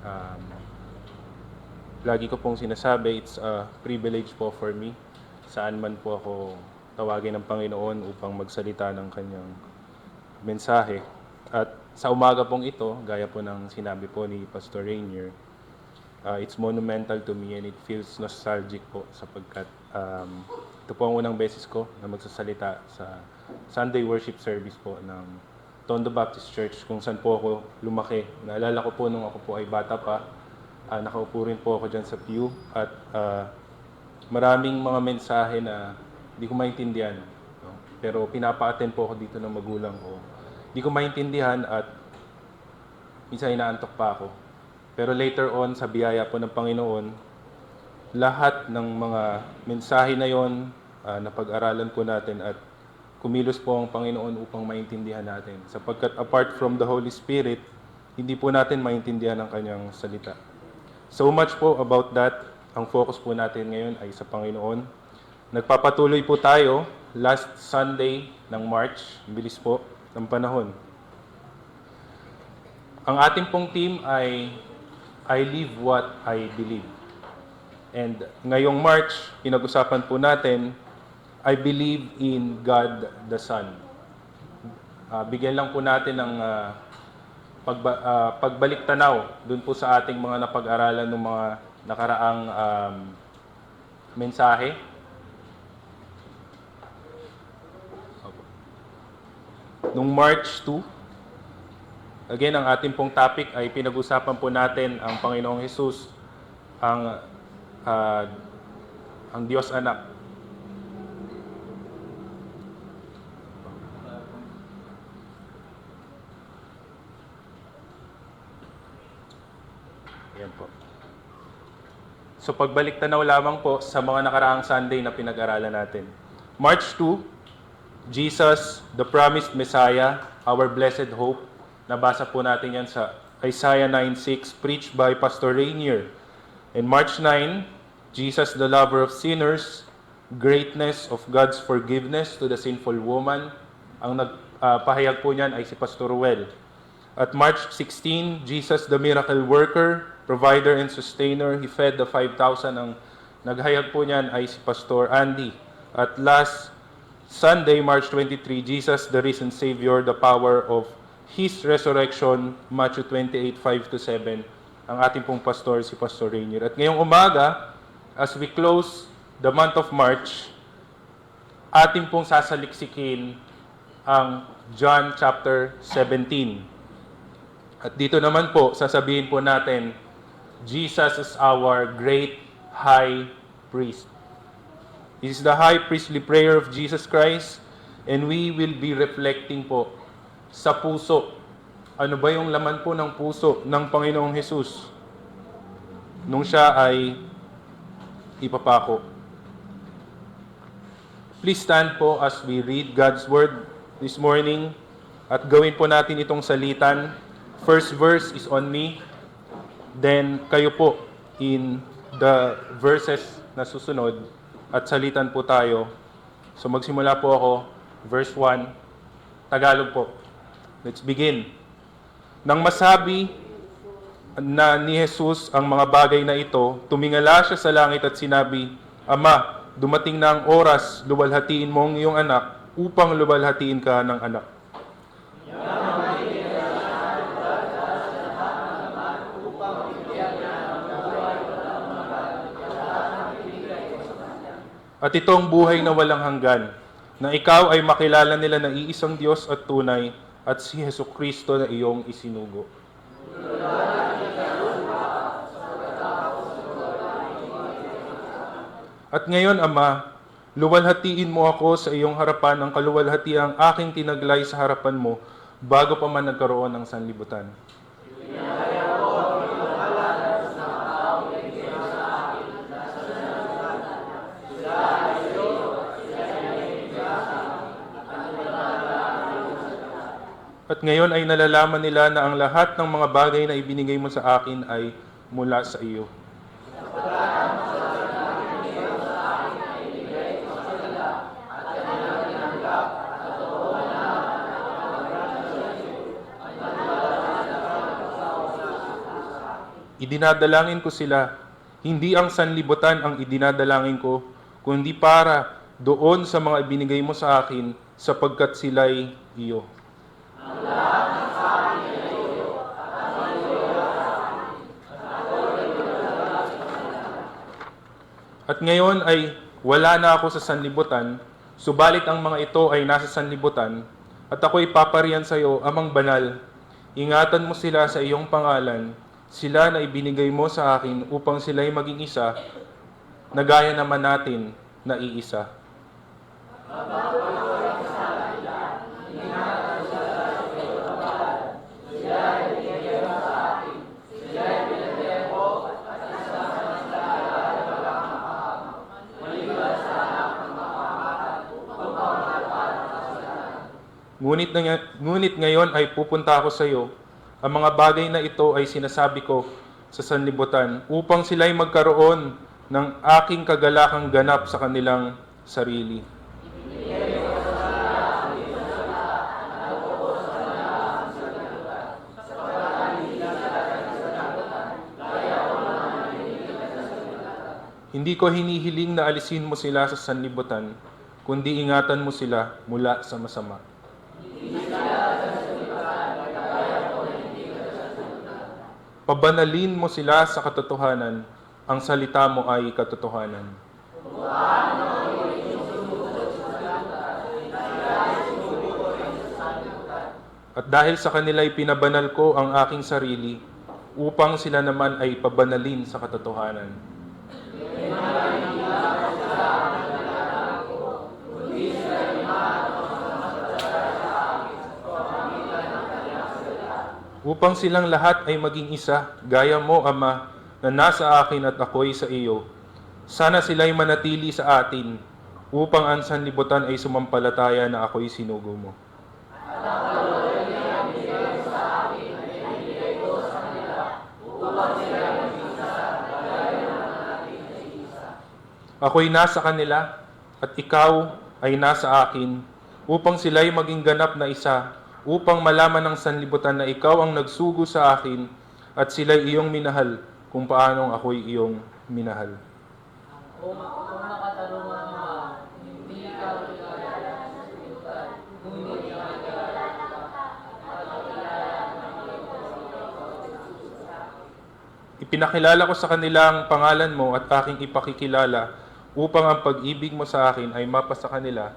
Um, Lagi ko pong sinasabi, it's a privilege po for me. Saan man po ako tawagin ng Panginoon upang magsalita ng kanyang mensahe. At sa umaga pong ito, gaya po ng sinabi po ni Pastor Rainier, it's monumental to me and it feels nostalgic po sapagkat ito po ang unang beses ko na magsasalita sa Sunday worship service po ng Tondo Baptist Church kung saan po ako lumaki. Naalala ko po nung ako po ay bata pa, nakaupo rin po ako dyan sa pew at maraming mga mensahe na hindi ko maintindihan. No? Pero pinapa-attend po ako dito ng magulang ko. Hindi ko maintindihan at minsan inaantok pa ako. Pero later on, sa biyaya po ng Panginoon, lahat ng mga mensahe na yon napag-aralan po natin at kumilos po ang Panginoon upang maintindihan natin. Sapagkat apart from the Holy Spirit, hindi po natin maintindihan ang kanyang salita. So much po about that. Ang focus po natin ngayon ay sa Panginoon. Nagpapatuloy po tayo last Sunday ng March. Bilis po ng panahon. Ang ating pong theme ay I live what I believe. And ngayong March, pinag-usapan po natin, I believe in God the Son. Bigyan lang po natin ng pagbalik tanaw dun po sa ating mga napag-aralan ng mga nakaraang mensahe. Nung March 2, again, ang ating pong topic ay pinag-usapan po natin ang Panginoong Hesus, ang Diyos Anak. Ayan po. So pagbalik tanaw lamang po sa mga nakaraang Sunday na pinag-aralan natin. March 2, Jesus, the promised Messiah, our blessed hope. Nabasa po natin yan sa Isaiah 9:6, preached by Pastor Rainier. In March 9, Jesus, the lover of sinners, greatness of God's forgiveness to the sinful woman. Ang nagpahayag po niyan ay si Pastor Ruel. At March 16, Jesus, the miracle worker, provider and sustainer. He fed the 5,000. Ang naghayag po niyan ay si Pastor Andy. At last Sunday, March 23, Jesus, the risen Savior, the power of His resurrection, Matthew 28:5-7. Ang ating pong pastor, si Pastor Rainier. At ngayong umaga, as we close the month of March, ating pong sasaliksikin ang John chapter 17. At dito naman po, sasabihin po natin, Jesus is our great high priest. This is the high priestly prayer of Jesus Christ, and we will be reflecting po sa puso. Ano ba yung laman po ng puso ng Panginoong Hesus nung siya ay ipapako? Please stand po as we read God's Word this morning at gawin po natin itong salitan. First verse is on me, then kayo po in the verses na susunod at salitan po tayo. So magsimula po ako, verse 1, Tagalog po. Let's begin. Nang masabi na ni Jesus ang mga bagay na ito, tumingala siya sa langit at sinabi, Ama, dumating na ang oras, luwalhatiin mo ang iyong anak upang luwalhatiin ka ng anak. At itong buhay na walang hanggan, na ikaw ay makilala nila na iisang Diyos at tunay, at si Jesucristo na iyong isinugo. At ngayon, Ama, luwalhatiin mo ako sa iyong harapan ng kaluwalhatiang aking tinaglay sa harapan mo bago pa man nagkaroon ng sanlibutan. At ngayon ay nalalaman nila na ang lahat ng mga bagay na ibinigay mo sa akin ay mula sa iyo. idinadalangin ko sila. Hindi ang sanlibutan ang idinadalangin ko, kundi para doon sa mga ibinigay mo sa akin, sapagkat sila'y iyo. At ngayon ay wala na ako sa sanlibutan, subalit ang mga ito ay nasa sanlibutan, at ako'y papariyan sa iyo, Amang Banal. Ingatan mo sila sa iyong pangalan, sila na ibinigay mo sa akin upang sila'y maging isa, na gaya naman natin na iisa. Ngunit ngayon ay pupunta ako sa iyo. Ang mga bagay na ito ay sinasabi ko sa sanlibutan upang sila'y magkaroon ng aking kagalakang ganap sa kanilang sarili. Hindi ko hinihiling na alisin mo sila sa sanlibutan, kundi ingatan mo sila mula sa masama. Pabanalin mo sila sa katotohanan, ang salita mo ay katotohanan. At dahil sa kanila ay pinabanal ko ang aking sarili, upang sila naman ay pabanalin sa katotohanan. Upang silang lahat ay maging isa, gaya mo, Ama, na nasa akin at ako'y sa iyo. Sana sila'y manatili sa atin, upang ang sanlibutan ay sumampalataya na ako'y sinugo mo. Ako'y nasa kanila, at ikaw ay nasa akin, upang sila'y maging ganap na isa, upang malaman ng sanlibutan na ikaw ang nagsugo sa akin at sila'y iyong minahal kung paanong ako'y iyong minahal. Kung nakatarungan mo, hindi ikaw kilala sa sanlibutan, ngunit kilala ka at kilala ng Ipinakilala ko sa kanila ang pangalan mo at aking ipakikilala upang ang pag-ibig mo sa akin ay mapasa kanila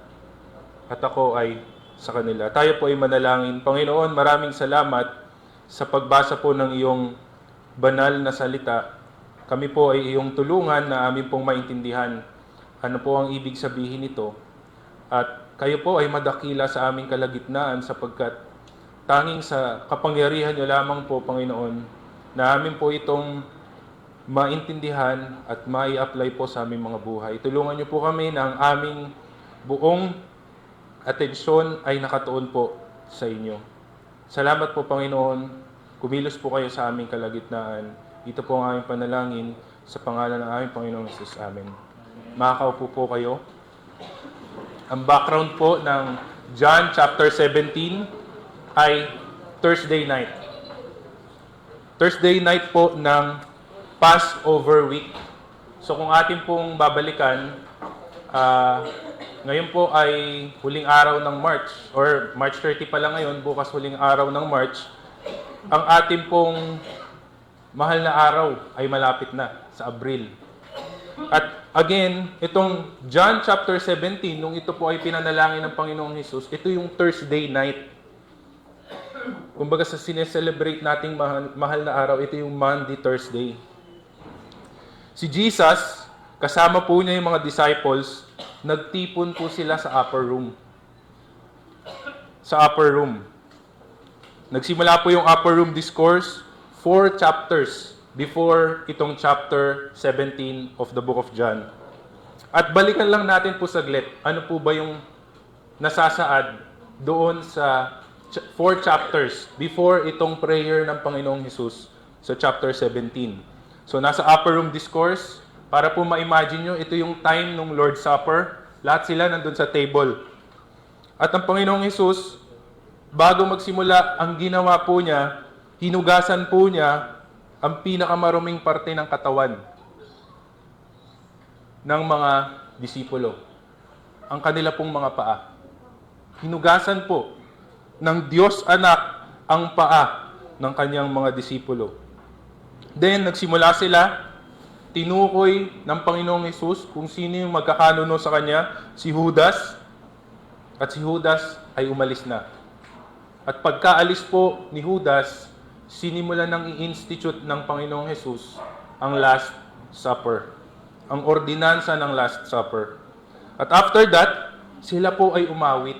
at ako ay sa kanila. Tayo po ay manalangin. Panginoon, maraming salamat sa pagbasa po ng iyong banal na salita. Kami po ay iyong tulungan na amin pong maintindihan ano po ang ibig sabihin nito. At kayo po ay madakila sa aming kalagitnaan sapagkat tanging sa kapangyarihan niyo lamang po, Panginoon, na amin po itong maintindihan at mai-apply po sa aming mga buhay. Tulungan niyo po kami na ang aming buong atensyon ay nakatuon po sa inyo. Salamat po, Panginoon. Kumilos po kayo sa aming kalagitnaan. Ito po ang aming panalangin sa pangalan ng aming Panginoong Jesus. Amen. Makakaupo po kayo. Ang background po ng John chapter 17 ay Thursday night. Thursday night po ng Passover week. So kung atin pong babalikan, ngayon po ay huling araw ng March, or March 30 pa lang ngayon, bukas huling araw ng March. Ang ating pong mahal na araw ay malapit na sa Abril. At again, itong John chapter 17, nung ito po ay pinanalangin ng Panginoong Hesus, ito yung Thursday night. Kumbaga sa sineselebrate nating mahal na araw, ito yung Monday, Thursday. Si Jesus, kasama po niya yung mga disciples, nagtipon po sila sa upper room. Sa upper room. Nagsimula po yung upper room discourse, 4 chapters before itong chapter 17 of the book of John. At balikan lang natin po saglit, ano po ba yung nasasaad doon sa 4 chapters before itong prayer ng Panginoong Hesus sa chapter 17. So nasa upper room discourse, para po ma-imagine nyo, ito yung time ng Lord's Supper. Lahat sila nandun sa table. At ang Panginoong Hesus, bago magsimula, ang ginawa po niya, hinugasan po niya ang pinakamaruming parte ng katawan ng mga disipulo, ang kanila pong mga paa. Hinugasan po ng Diyos Anak ang paa ng kanyang mga disipulo. Then, nagsimula sila, tinukoy ng Panginoong Hesus kung sino yung magkakanuno sa kanya, si Judas, at si Judas ay umalis na. At pagkaalis po ni Judas, sinimulan ng i-institute ng Panginoong Hesus ang Last Supper, ang ordinansa ng Last Supper. At after that, sila po ay umawit.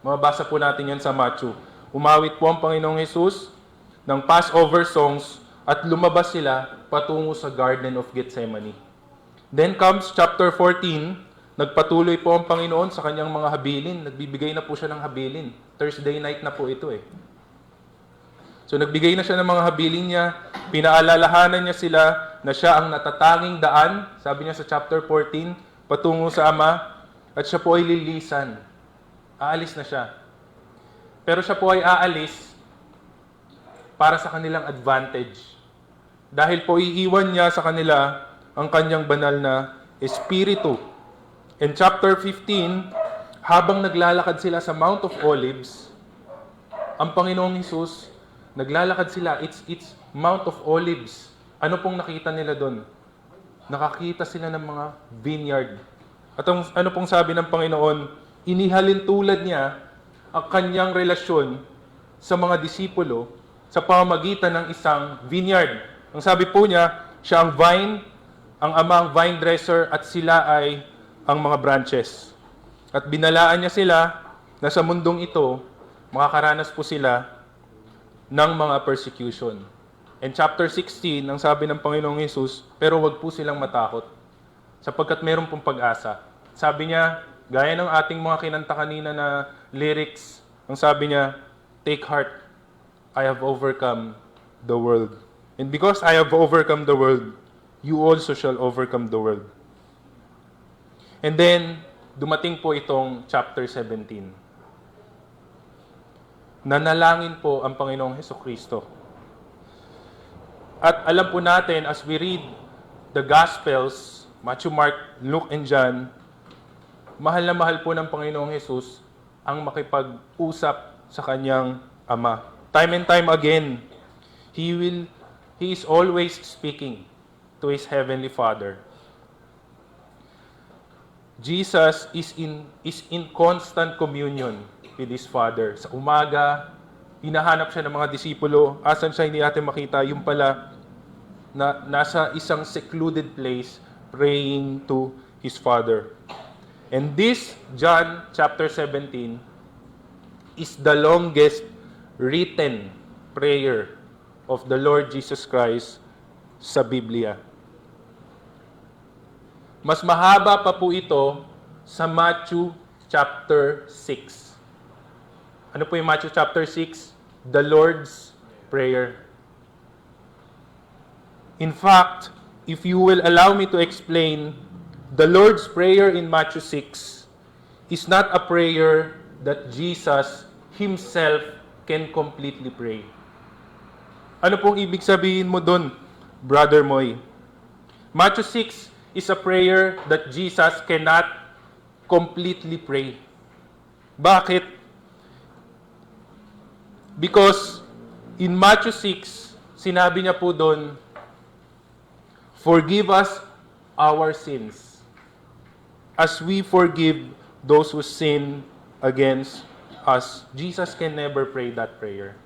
Mababasa po natin yan sa Matthew. Umawit po ang Panginoong Hesus ng Passover songs at lumabas sila patungo sa Garden of Gethsemane. Then comes chapter 14, nagpatuloy po ang Panginoon sa kanyang mga habilin. Nagbibigay na po siya ng habilin. Thursday night na po ito eh. So nagbigay na siya ng mga habilin niya, pinaalalahanan niya sila na siya ang natatanging daan, sabi niya sa chapter 14, patungo sa Ama, at siya po ay lilisan. Aalis na siya. Pero siya po ay aalis para sa kanilang advantage. Dahil po iiwan niya sa kanila ang kanyang banal na Espiritu. In chapter 15, habang naglalakad sila sa Mount of Olives, ang Panginoong Hesus, naglalakad sila, it's Mount of Olives. Ano pong nakita nila doon? Nakakita sila ng mga vineyard. At ano pong sabi ng Panginoon? Inihalin tulad niya ang kanyang relasyon sa mga disipulo sa pamamagitan ng isang vineyard. Ang sabi po niya, siya ang vine, ang Ama ang vine dresser, at sila ay ang mga branches. At binalaan niya sila na sa mundong ito, makakaranas po sila ng mga persecution. In chapter 16, ang sabi ng Panginoong Hesus, pero wag po silang matakot, sapagkat meron pong pag-asa. Sabi niya, gaya ng ating mga kinanta kanina na lyrics, ang sabi niya, take heart, I have overcome the world. And because I have overcome the world, you also shall overcome the world. And then, dumating po itong chapter 17. Nanalangin po ang Panginoong Hesukristo. At alam po natin, as we read the Gospels, Matthew, Mark, Luke, and John, mahal na mahal po ng Panginoong Hesus ang makipag-usap sa kanyang Ama. Time and time again, He is always speaking to His Heavenly Father. Jesus is in constant communion with His Father. Sa umaga, hinahanap siya ng mga disipulo. Asan siya, hindi natin makita. Yung pala, na nasa isang secluded place praying to His Father. And this, John chapter 17, is the longest written prayer of the Lord Jesus Christ sa Biblia. Mas mahaba pa po ito sa Matthew chapter 6. Ano po yung Matthew chapter 6? The Lord's Prayer. In fact, if you will allow me to explain, the Lord's Prayer in Matthew 6 is not a prayer that Jesus Himself can completely pray. Ano pong ibig sabihin mo doon, Brother Moy? Matthew 6 is a prayer that Jesus cannot completely pray. Bakit? Because in Matthew 6, sinabi niya po doon, forgive us our sins, as we forgive those who sin against us. Jesus can never pray that prayer.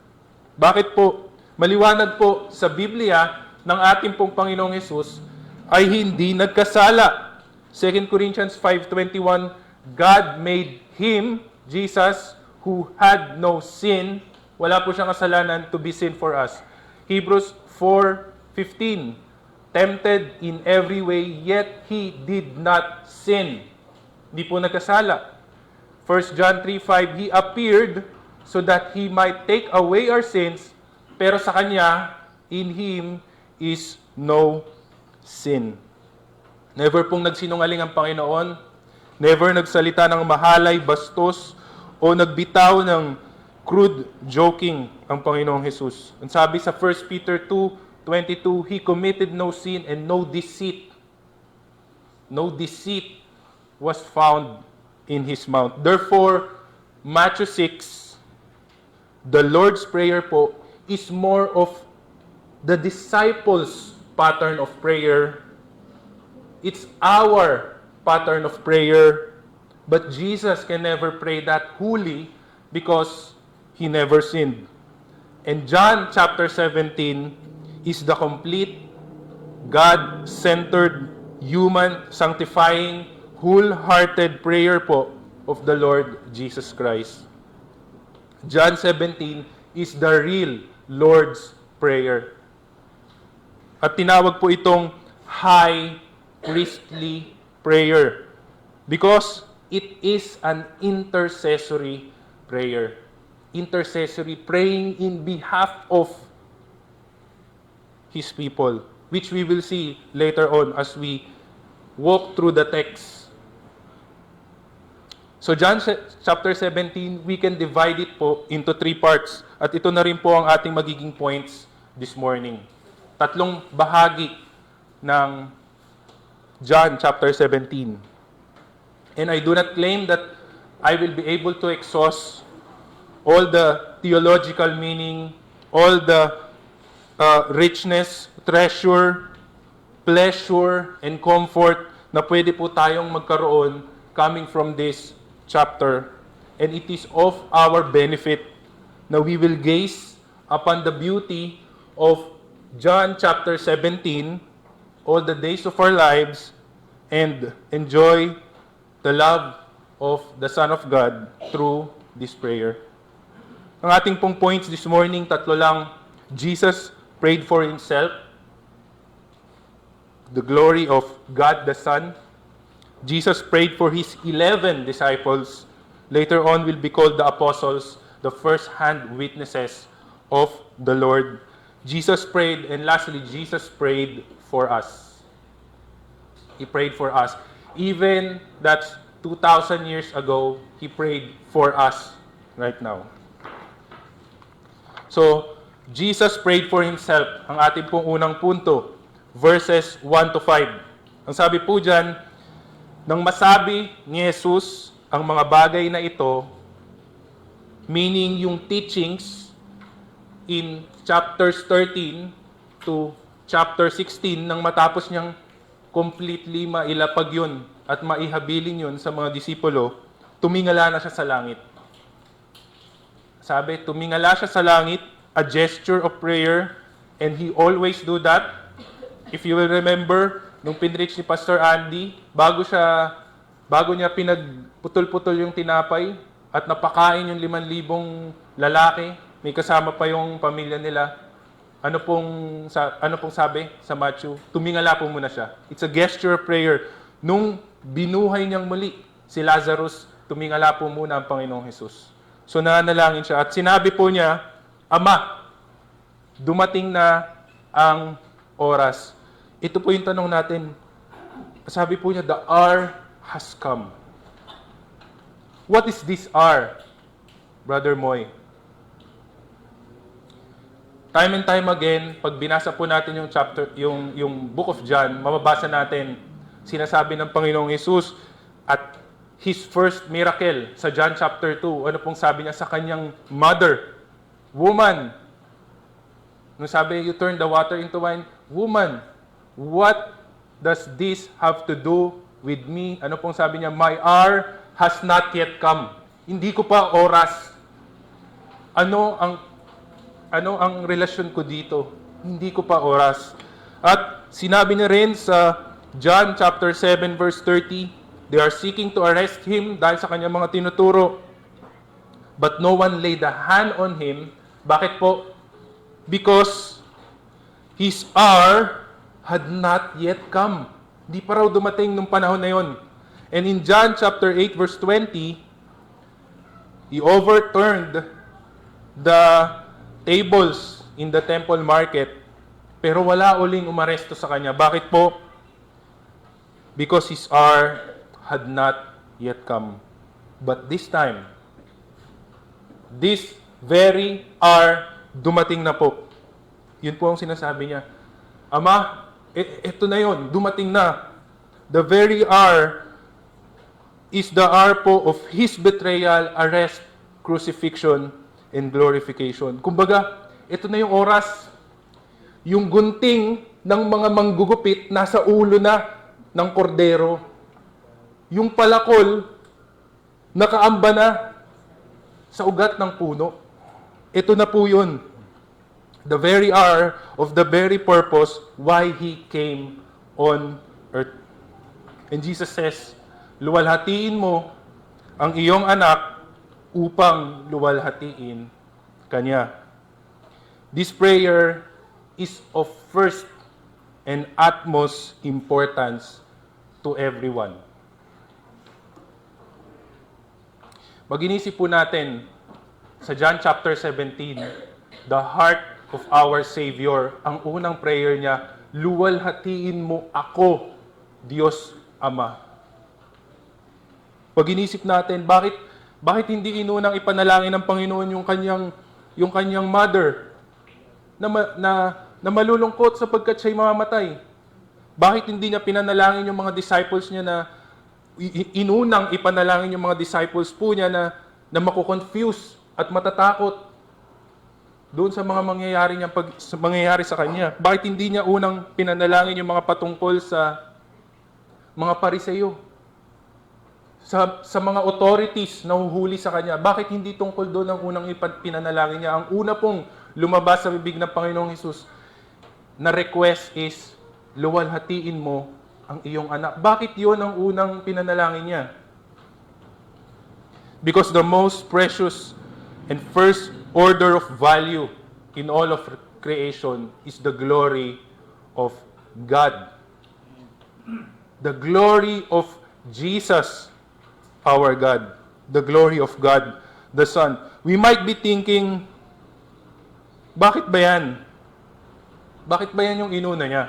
Bakit po? Maliwanag po sa Biblia ng ating pong Panginoong Hesus ay hindi nagkasala. 2 Corinthians 5:21, God made Him, Jesus, who had no sin, wala po siyang kasalanan, to be sin for us. Hebrews 4:15, tempted in every way, yet He did not sin. Hindi po nagkasala. 1 John 3:5, He appeared so that He might take away our sins, pero sa Kanya, in Him is no sin. Never pong nagsinungaling ang Panginoon. Never nagsalita ng mahalay, bastos, o nagbitaw ng crude joking ang Panginoong Hesus. Ang sabi sa 1 Peter 2, 22, He committed no sin and no deceit. No deceit was found in His mouth. Therefore, Matthew 6, the Lord's Prayer po is more of the disciples' pattern of prayer. It's our pattern of prayer. But Jesus can never pray that holy because He never sinned. And John chapter 17 is the complete God-centered, human, sanctifying, wholehearted prayer po of the Lord Jesus Christ. John 17 is the real Lord's Prayer. At tinawag po itong high priestly prayer because it is an intercessory prayer. Intercessory, praying in behalf of His people, which we will see later on as we walk through the text. So John chapter 17, we can divide it po into 3 parts. At ito na rin po ang ating magiging points this morning. 3 bahagi ng John chapter 17. And I do not claim that I will be able to exhaust all the theological meaning, all the richness, treasure, pleasure, and comfort na pwede po tayong magkaroon coming from this chapter. And it is of our benefit na we will gaze upon the beauty of John chapter 17 all the days of our lives and enjoy the love of the Son of God through this prayer. Ang ating pong points this morning, 3 lang. Jesus prayed for Himself, the glory of God the Son. Jesus prayed for His 11 disciples. Later on will be called the apostles, the first-hand witnesses of the Lord. Jesus prayed, and lastly, Jesus prayed for us. He prayed for us. Even that's 2,000 years ago, He prayed for us right now. So, Jesus prayed for Himself. Ang ating pong unang punto, verses 1 to 5. Ang sabi po dyan, nang masabi ni Jesus ang mga bagay na ito, meaning yung teachings in chapters 13 to chapter 16, nang matapos niyang completely mailapag yun at maihabilin yun sa mga disipulo, tumingala na siya sa langit. Sabi, tumingala siya sa langit, a gesture of prayer, and He always do that. If you will remember, nung pinreach ni Pastor Andy, bago niya pinagputol-putol yung tinapay at napakain yung 5,000 lalaki, may kasama pa yung pamilya nila. Ano pong sabi sa Matthew? Tumingala po muna siya. It's a gesture of prayer. Nung binuhay niyang muli si Lazarus, tumingala po muna ang Panginoong Jesus. So nanalangin siya at sinabi po niya, Ama, dumating na ang oras. Ito po yung tanong natin. Sabi po niya, the hour has come. What is this hour, Brother Moy? Time and time again, pag binasa po natin yung chapter, yung Book of John, mababasa natin, sinasabi ng Panginoong Hesus at His first miracle sa John chapter 2. Ano pong sabi niya sa kanyang mother? Woman. Nung sabi, you turn the water into wine. Woman, what does this have to do with me? Ano pong sabi niya? My hour has not yet come. Hindi ko pa oras. Ano ang relasyon ko dito? Hindi ko pa oras. At sinabi niya rin sa John chapter 7 verse 30, they are seeking to arrest Him dahil sa kanyang mga tinuturo. But no one laid a hand on Him. Bakit po? Because His hour had not yet come. Di pa raw dumating nung panahon na yon. And in John chapter 8 verse 20, He overturned the tables in the temple market, pero wala uling umaresto sa kanya. Bakit po? Because His hour had not yet come. But this time, this very hour, dumating na po. Yun po ang sinasabi niya. Ama, ito na yon, dumating na. The very hour is the hour po of His betrayal, arrest, crucifixion, and glorification. Kumbaga, ito na yung oras. Yung gunting ng mga manggugupit nasa ulo na ng kordero. Yung palakol, nakaamba na sa ugat ng puno. Ito na po yun. The very hour of the very purpose why He came on earth. And Jesus says, luwalhatiin mo ang iyong anak upang luwalhatiin kanya. This prayer is of first and utmost importance to everyone. Mag-inisip po natin sa John chapter 17, the heart of our Savior, ang unang prayer niya, luwalhatiin mo ako, Diyos Ama. Pag-inisip natin, bakit hindi inunang ipanalangin ng Panginoon yung kanyang mother na malulungkot sapagkat siya'y mamamatay? Bakit hindi niya pinanalangin yung mga disciples niya na inunang ipanalangin yung mga disciples po niya na makukonfuse at matatakot doon sa mga mangyayari sa kanya? Bakit hindi niya unang pinanalangin yung mga patungkol sa mga Pariseyo? Sa mga authorities na huhuli sa kanya? Bakit hindi tungkol doon ang unang pinanalangin niya? Ang una pong lumabas sa bibig ng Panginoong Hesus na request is, luwalhatiin mo ang iyong anak. Bakit yon ang unang pinanalangin niya? Because the most precious and first order of value in all of creation is the glory of God. The glory of Jesus, our God. The glory of God, the Son. We might be thinking, bakit ba yan? Bakit ba yan yung inuna niya?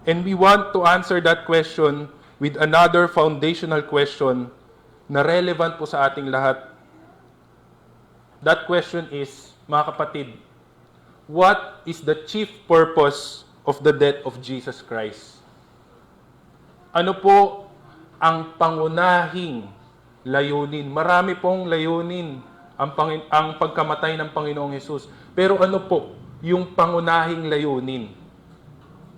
And we want to answer that question with another foundational question na relevant po sa ating lahat. That question is, mga kapatid, what is the chief purpose of the death of Jesus Christ? Ano po ang pangunahing layunin? Marami pong layunin ang pagkamatay ng Panginoong Hesus. Pero ano po yung pangunahing layunin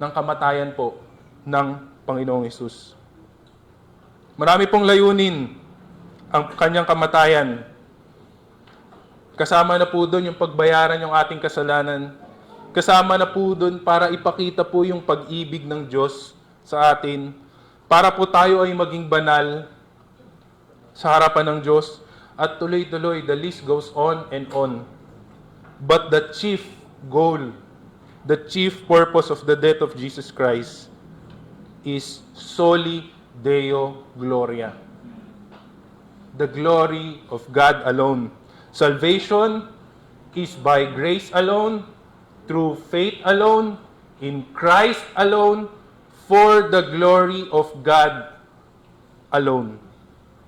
ng kamatayan po ng Panginoong Hesus? Marami pong layunin ang kanyang kamatayan. Kasama na po doon yung pagbayaran yung ating kasalanan. Kasama na po doon para ipakita po yung pag-ibig ng Diyos sa atin. Para po tayo ay maging banal sa harapan ng Diyos. At tuloy-tuloy, the list goes on and on. But the chief goal, the chief purpose of the death of Jesus Christ is soli Deo Gloria. The glory of God alone. Salvation is by grace alone, through faith alone, in Christ alone, for the glory of God alone.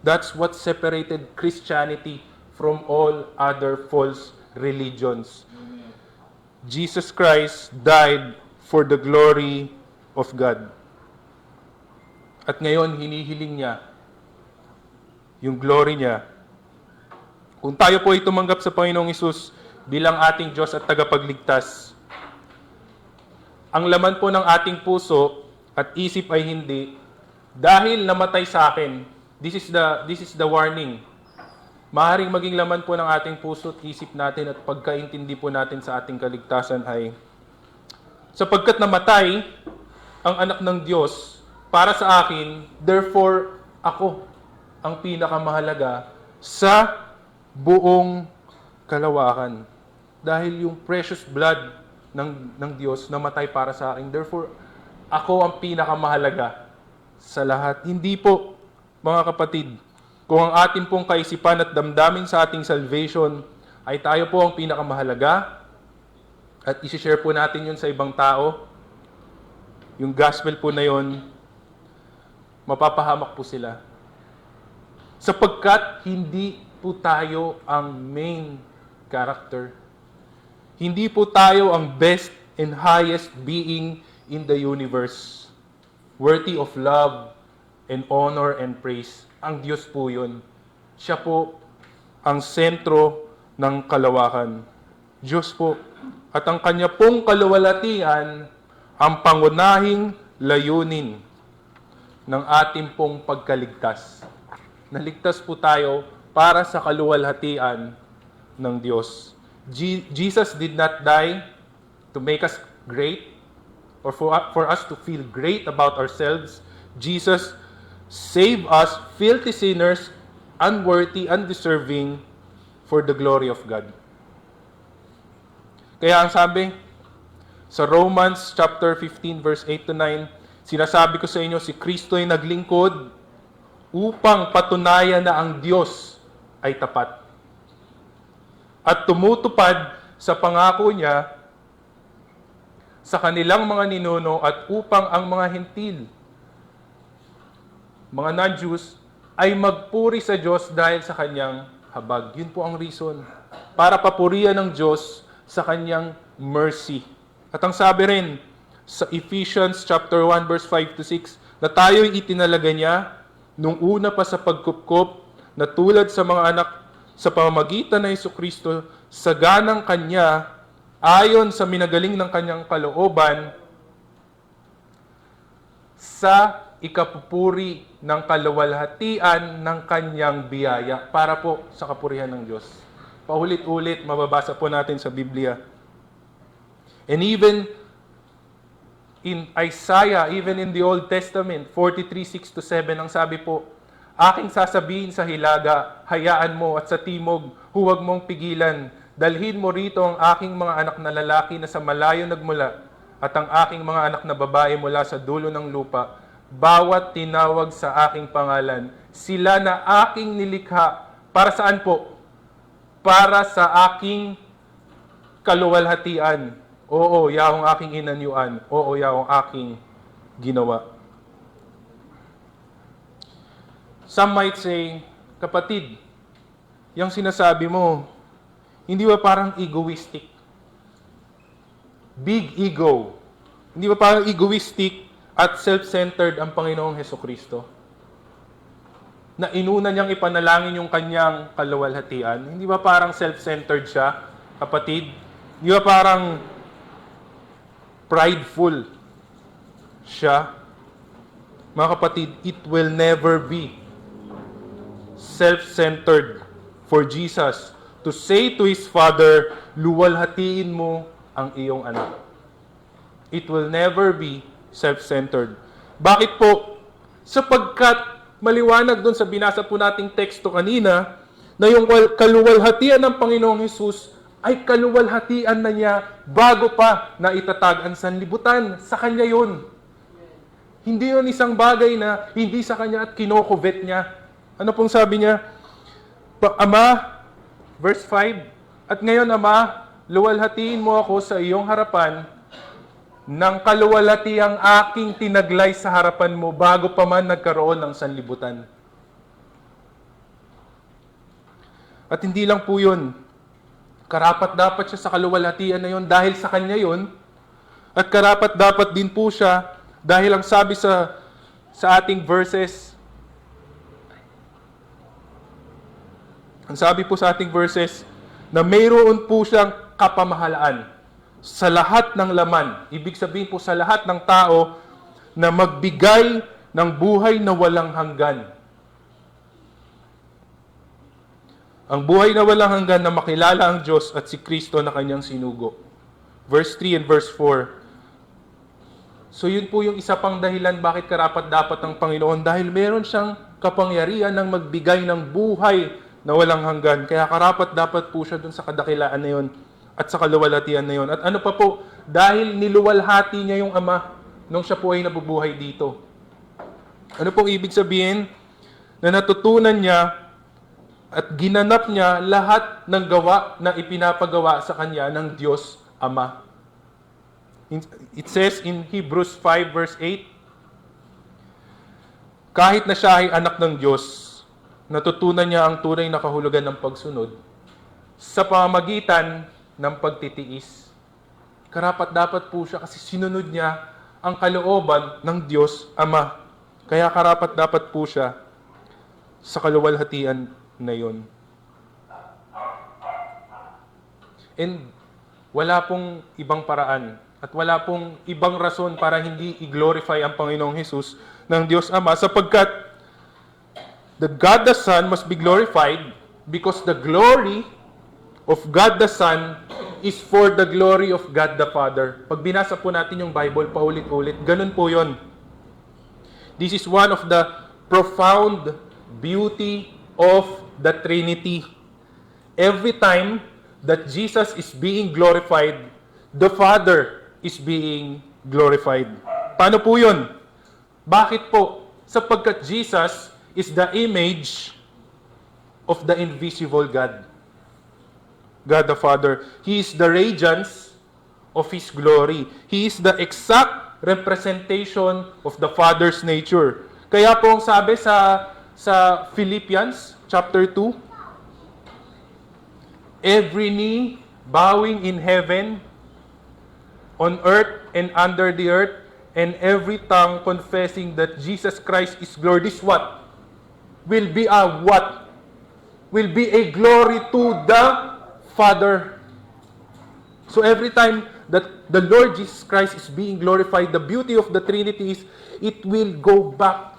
That's what separated Christianity from all other false religions. Jesus Christ died for the glory of God. At ngayon, hinihiling niya yung glory niya. Kung tayo po ay tumanggap sa Panginoong Hesus bilang ating Diyos at tagapagligtas, ang laman po ng ating puso at isip ay hindi, dahil namatay sa akin, this is the warning. Maaaring maging laman po ng ating puso at isip natin at pagkaintindi po natin sa ating kaligtasan ay, sapagkat namatay ang anak ng Diyos para sa akin, therefore ako ang pinakamahalaga sa buong kalawakan. Dahil yung precious blood ng Diyos namatay para sa akin. Therefore, ako ang pinakamahalaga sa lahat. Hindi po, mga kapatid, kung ang ating pong kaisipan at damdamin sa ating salvation ay tayo po ang pinakamahalaga at isi-share po natin yun sa ibang tao, yung gospel po na yun, mapapahamak po sila. Sapagkat hindi po tayo ang main character. Hindi po tayo ang best and highest being in the universe. Worthy of love and honor and praise. Ang Diyos po yun. Siya po ang sentro ng kalawakan. Diyos po. At ang kanya pong kaluwalhatian ang pangunahing layunin ng ating pong pagkaligtas. Naligtas po tayo para sa kaluwalhatian ng Diyos. Jesus did not die to make us great or for us to feel great about ourselves. Jesus saved us, filthy sinners, unworthy, undeserving, for the glory of God. Kaya ang sabi sa Romans chapter 15 verse 8 to 9, sinasabi ko sa inyo, si Kristo ay naglingkod upang patunayan na ang Diyos ay tapat. At tumutupad sa pangako niya sa kanilang mga ninuno at upang ang mga hintil, mga non-Jews, ay magpuri sa Diyos dahil sa kanyang habag. Yun po ang reason. Para papurihan ng Diyos sa kanyang mercy. At ang sabi rin, sa Ephesians chapter 1 verse 5 to 6 na tayo'y itinalaga niya nung una pa sa pagkupkop na tulad sa mga anak sa pamamagitan ng Jesucristo sa ganang kanya ayon sa minagaling ng kanyang kalooban sa ikapupuri ng kaluwalhatian ng kanyang biyaya para po sa kapurihan ng Diyos. Paulit-ulit mababasa po natin sa Biblia. And even in Isaiah, even in the Old Testament, 43:6-7, ang sabi po, aking sasabihin sa hilaga, hayaan mo, at sa timog, huwag mong pigilan. Dalhin mo rito ang aking mga anak na lalaki na sa malayo nagmula, at ang aking mga anak na babae mula sa dulo ng lupa. Bawat tinawag sa aking pangalan, sila na aking nilikha. Para saan po? Para sa aking kaluwalhatian. Oo, yahong aking inanyuan. Oo, yahong aking ginawa. Some might say, kapatid, yung sinasabi mo, hindi ba parang egoistic? Big ego. Hindi ba parang egoistic at self-centered ang Panginoong Hesukristo? Na inuna niyang ipanalangin yung kanyang kaluwalhatian. Hindi ba parang self-centered siya, kapatid? Hindi ba parang prideful siya? Mga kapatid, it will never be self-centered for Jesus to say to His Father, luwalhatiin mo ang iyong anak. It will never be self-centered. Bakit po? Sapagkat maliwanag doon sa binasa po nating teksto kanina na yung kaluwalhatian ng Panginoong Hesus ay kaluwalhatian na niya bago pa na itatag ang sanlibutan. Sa Kanya yun. Hindi yun isang bagay na hindi sa Kanya at kinokovet niya. Ano pong sabi niya? Ama, verse 5, at ngayon, Ama, luwalhatiin mo ako sa iyong harapan ng kaluwalhatiang aking tinaglay sa harapan mo bago pa man nagkaroon ng sanlibutan. At hindi lang po yun. Karapat-dapat siya sa kaluwalhatian na yun dahil sa Kanya yun. At karapat-dapat din po siya dahil ang sabi sa ating verses, ang sabi po sa ating verses, na mayroon po siyang kapamahalaan sa lahat ng laman. Ibig sabihin po sa lahat ng tao na magbigay ng buhay na walang hanggan. Ang buhay na walang hanggan na makilala ang Diyos at si Kristo na kanyang sinugo. Verse 3 and verse 4. So yun po yung isa pang dahilan bakit karapat-dapat ng Panginoon dahil meron siyang kapangyarihan ng magbigay ng buhay na walang hanggan. Kaya karapat-dapat po siya dun sa kadakilaan na yun at sa kaluwalhatian na yun. At ano pa po, dahil niluwalhati niya yung Ama nung siya po ay nabubuhay dito. Ano pong ibig sabihin? Na natutunan niya at ginanap niya lahat ng gawa na ipinapagawa sa kanya ng Diyos Ama. It says in Hebrews 5 verse 8, kahit na siya ay anak ng Diyos, natutunan niya ang tunay na kahulugan ng pagsunod sa pamamagitan ng pagtitiis. Karapat-dapat po siya kasi sinunod niya ang kalooban ng Diyos Ama. Kaya karapat-dapat po siya sa kaluwalhatian na yon. And wala pong ibang paraan at wala pong ibang rason para hindi i-glorify ang Panginoong Hesus ng Diyos Ama sapagkat the God the Son must be glorified because the glory of God the Son is for the glory of God the Father. Pag binasa po natin yung Bible paulit-ulit, ganun po yon. This is one of the profound beauty of the Trinity. Every time that Jesus is being glorified, the Father is being glorified. Paano po yun? Bakit po? Sapagkat Jesus is the image of the invisible God. God the Father. He is the radiance of His glory. He is the exact representation of the Father's nature. Kaya po ang sabi sa Philippians chapter 2, every knee bowing in heaven, on earth and under the earth, and every tongue confessing that Jesus Christ is Lord. This what? Will be a what? Will be a glory to the Father. So every time that the Lord Jesus Christ is being glorified, the beauty of the Trinity is it will go back,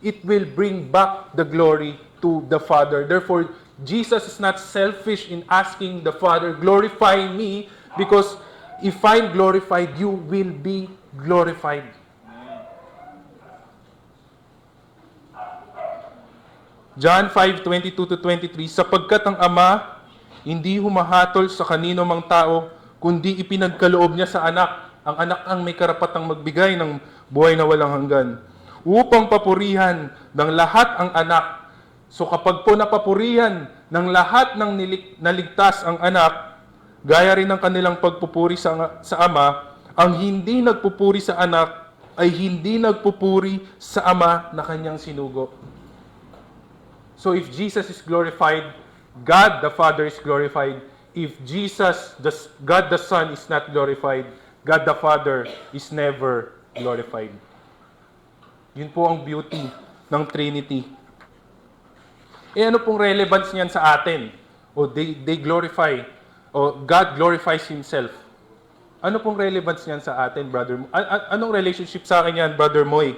it will bring back the glory to the Father. Therefore, Jesus is not selfish in asking the Father, glorify me, because if I'm glorified, you will be glorified. John 5:22-23, sapagkat ang Ama hindi humahatol sa kanino mang tao, kundi ipinagkaloob niya sa anak. Ang anak ang may karapatang magbigay ng buhay na walang hanggan, upang papurihan ng lahat ang anak. So kapag po napapurihan ng lahat ng naligtas ang anak, gaya rin ng kanilang pagpupuri sa Ama, ang hindi nagpupuri sa anak ay hindi nagpupuri sa Ama na kanyang sinugo. So if Jesus is glorified, God the Father is glorified. If God the Son is not glorified, God the Father is never glorified. Yun po ang beauty ng Trinity. Eh ano pong relevance niyan sa atin? O they glorify, o God glorifies Himself. Ano pong relevance niyan sa atin, brother? Anong relationship sa akin yan, brother Moy?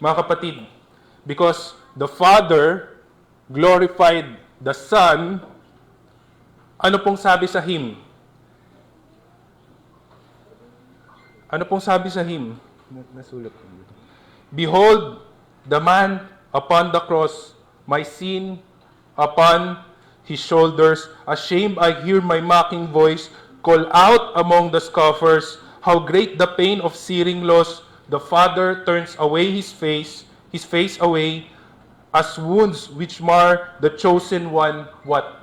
Mga kapatid, because the Father glorified the Son, ano pong sabi sa hymn? Ano pong sabi sa hymn? Nasulat ko dito. Behold the man upon the cross, my sin upon his shoulders. Ashamed I hear my mocking voice call out among the scoffers. How great the pain of searing loss. The Father turns away his face away, as wounds which mar the chosen one. What?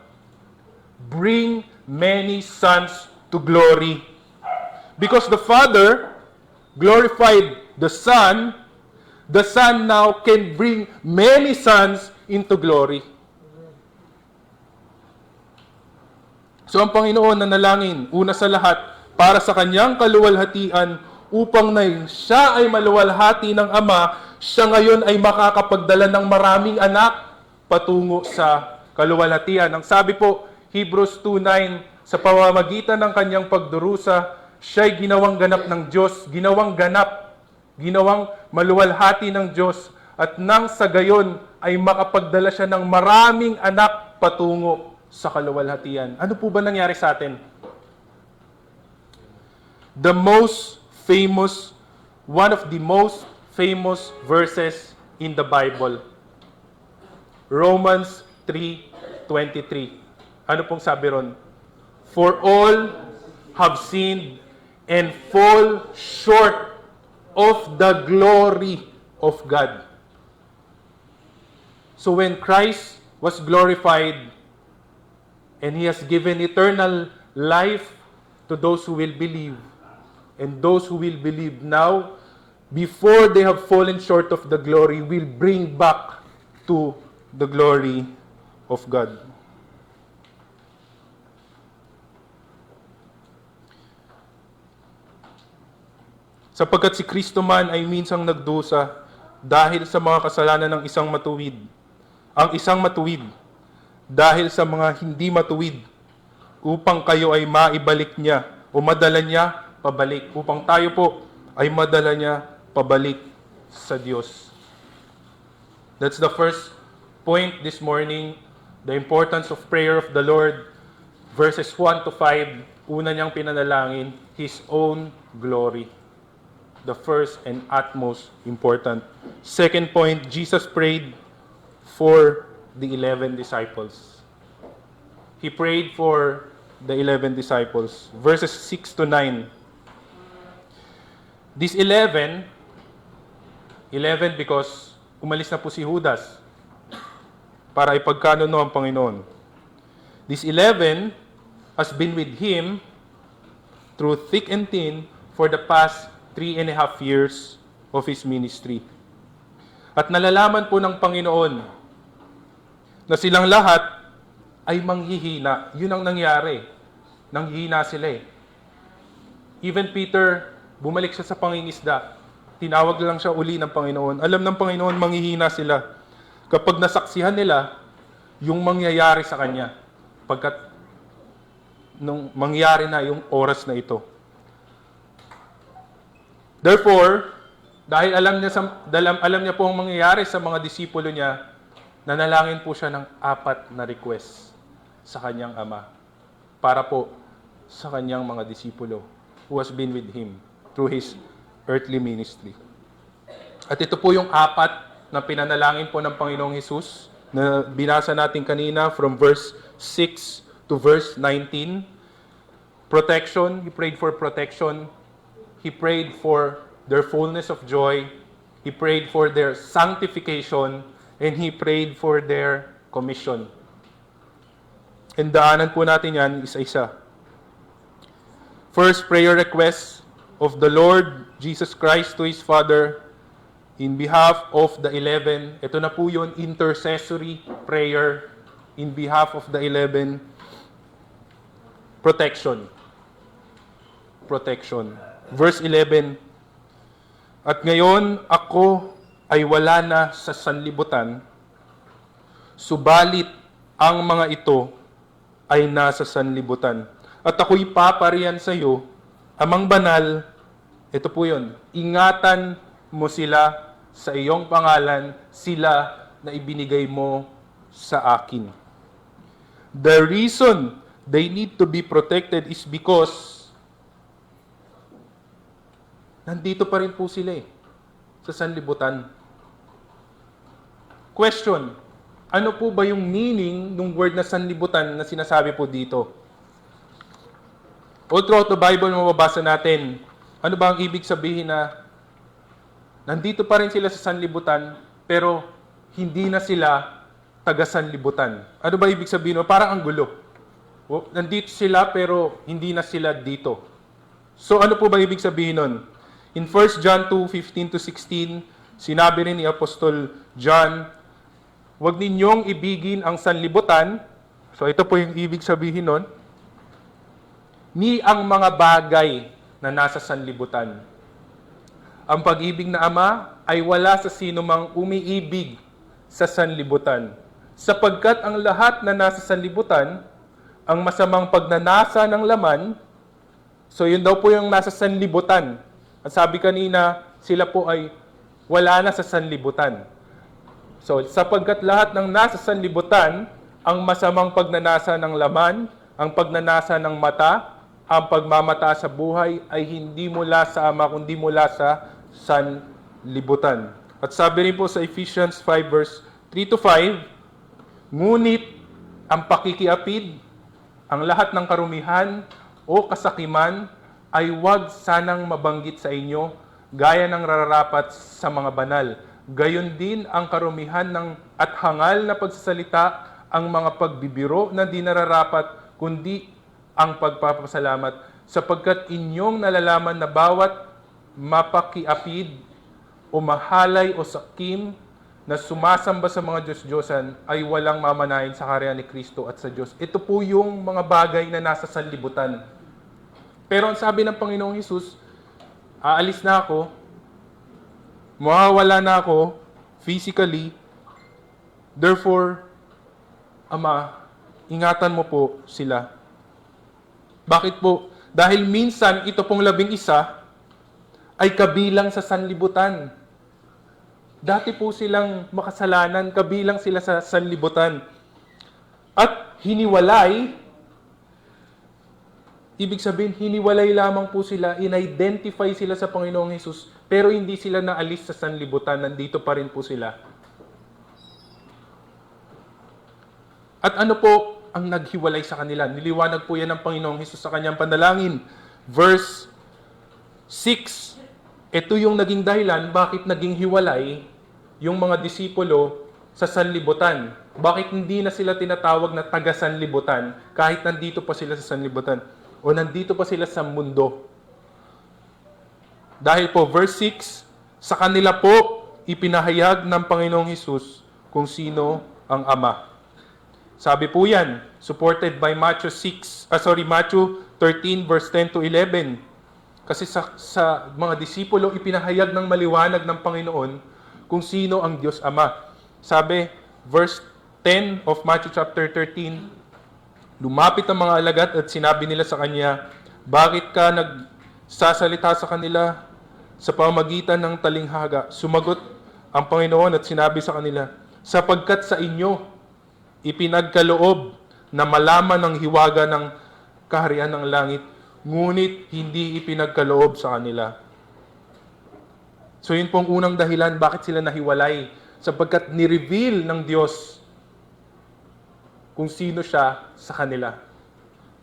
Bring many sons to glory. Because the Father glorified the Son now can bring many sons into glory. So ang Panginoon nanalangin, una sa lahat, para sa kanyang kaluwalhatian, upang na siya ay maluwalhati ng Ama, siya ngayon ay makakapagdala ng maraming anak patungo sa kaluwalhatian. Ang sabi po, Hebrews 2:9, sa pamamagitan ng kanyang pagdurusa, siya'y ginawang ganap ng Diyos, ginawang maluwalhati ng Diyos, at nang sa gayon ay makapagdala siya ng maraming anak patungo sa kaluwalhatian. Ano po ba nangyari sa atin? One of the most famous verses in the Bible, Romans 3:23. Ano pong sabi ron? For all have sinned and fall short of the glory of God. So when Christ was glorified and He has given eternal life to those who will believe, and those who will believe now, before they have fallen short of the glory, will bring back to the glory of God. Sapagkat si Kristo man ay minsang nagdusa dahil sa mga kasalanan ng isang matuwid. Ang isang matuwid dahil sa mga hindi matuwid, upang kayo ay maibalik niya o madala niya pabalik. Upang tayo po ay madala niya pabalik sa Diyos. That's the first point this morning, the importance of prayer of the Lord. Verses 1 to 5, una niyang pinanalangin, His own glory. The first and utmost important. Second point, Jesus prayed for the 11 disciples. He prayed for the 11 disciples. Verses 6 to 9. These 11 because umalis na po si Judas para ipagkanuno ang Panginoon. These 11 has been with Him through thick and thin for the past 3.5 years of His ministry. At nalalaman po ng Panginoon na silang lahat ay manghihina. Yun ang nangyari. Nanghihina sila eh. Even Peter, bumalik siya sa pangingisda. Tinawag lang siya uli ng Panginoon. Alam ng Panginoon, manghihina sila. Kapag nasaksihan nila yung mangyayari sa Kanya. Pagkat nung mangyari na yung oras na ito. Therefore, dahil alam niya po ang mangyayari sa mga disipulo niya, nanalangin po siya ng 4 na request sa kanyang Ama para po sa kanyang mga disipulo who has been with Him through His earthly ministry. At ito po yung 4 na pinanalangin po ng Panginoong Hesus na binasa natin kanina from verse 6 to verse 19. Protection, He prayed for protection. He prayed for their fullness of joy. He prayed for their sanctification. And He prayed for their commission. And daanan po natin yan isa-isa. First prayer request of the Lord Jesus Christ to His Father in behalf of the 11. Ito na po yun, intercessory prayer in behalf of the 11. Protection. Protection. Verse 11, at ngayon ako ay wala na sa sanlibutan, subalit ang mga ito ay nasa sanlibutan. At ako'y paparian sa iyo, Amang Banal, ito po yun, ingatan mo sila sa iyong pangalan, sila na ibinigay mo sa akin. The reason they need to be protected is because nandito pa rin po sila sa sanlibutan. Question, ano po ba yung meaning ng word na sanlibutan na sinasabi po dito? All throughout the Bible, mababasa natin, ano ba ang ibig sabihin na nandito pa rin sila sa sanlibutan, pero hindi na sila taga-sanlibutan? Ano ba ibig sabihin? Parang ang gulo. Nandito sila, pero hindi na sila dito. So ano po ba ibig sabihin nun? In 1 John 2:15-16, sinabi rin ni Apostol John, huwag ninyong ibigin ang sanlibutan. So ito po yung ibig sabihin nun. Ni ang mga bagay na nasa sanlibutan. Ang pag-ibig na Ama ay wala sa sino mang umiibig sa sanlibutan. Sapagkat ang lahat na nasa sanlibutan, ang masamang pagnanasa ng laman, so yun daw po yung nasa sanlibutan. At sabi kanina, sila po ay wala na sa sanlibutan. So, sapagkat lahat ng nasa sanlibutan, ang masamang pagnanasa ng laman, ang pagnanasa ng mata, ang pagmamata sa buhay ay hindi mula sa Ama, kundi mula sa sanlibutan. At sabi rin po sa Ephesians 5 verse 3-5, ngunit ang pakikiapid, ang lahat ng karumihan o kasakiman, ay huwag sanang mabanggit sa inyo gaya ng nararapat sa mga banal. Gayon din ang karumihan at hangal na pagsasalita, ang mga pagbibiro na di nararapat, kundi ang pagpapasalamat, sapagkat inyong nalalaman na bawat mapakiapid o mahalay o sakim na sumasamba sa mga Diyos-Diyosan ay walang mamanahin sa karya ni Kristo at sa Diyos. Ito po yung mga bagay na nasa sanlibutan. Pero ang sabi ng Panginoong Hesus, aalis na ako, mawawala na ako physically, therefore, Ama, ingatan mo po sila. Bakit po? Dahil minsan, ito pong 11 ay kabilang sa sanlibutan. Dati po silang makasalanan, kabilang sila sa sanlibutan. At hiniwalay, ibig sabihin, hiniwalay lamang po sila, in-identify sila sa Panginoong Hesus, pero hindi sila naalis sa sanlibutan, nandito pa rin po sila. At ano po ang naghiwalay sa kanila? Niliwanag po yan ng Panginoong Hesus sa kanyang panalangin. Verse 6, ito yung naging dahilan bakit naging hiwalay yung mga disipulo sa sanlibutan. Bakit hindi na sila tinatawag na taga-sanlibutan kahit nandito pa sila sa sanlibutan o nandito pa sila sa mundo? Dahil po, verse 6, sa kanila po ipinahayag ng Panginoong Hesus kung sino ang Ama. Sabi po yan, supported by Matthew 13 verse 10 to 11. Kasi sa mga disipulo, ipinahayag ng maliwanag ng Panginoon kung sino ang Diyos Ama. Sabi, verse 10 of Matthew chapter 13, lumapit ang mga alagad at sinabi nila sa kanya, bakit ka nagsasalita sa kanila sa pamamagitan ng talinghaga? Sumagot ang Panginoon at sinabi sa kanila, sapagkat sa inyo, ipinagkaloob na malaman ng hiwaga ng kaharian ng langit, ngunit hindi ipinagkaloob sa kanila. So yun pong unang dahilan bakit sila nahiwalay, sapagkat ni-reveal ng Diyos kung sino siya sa kanila.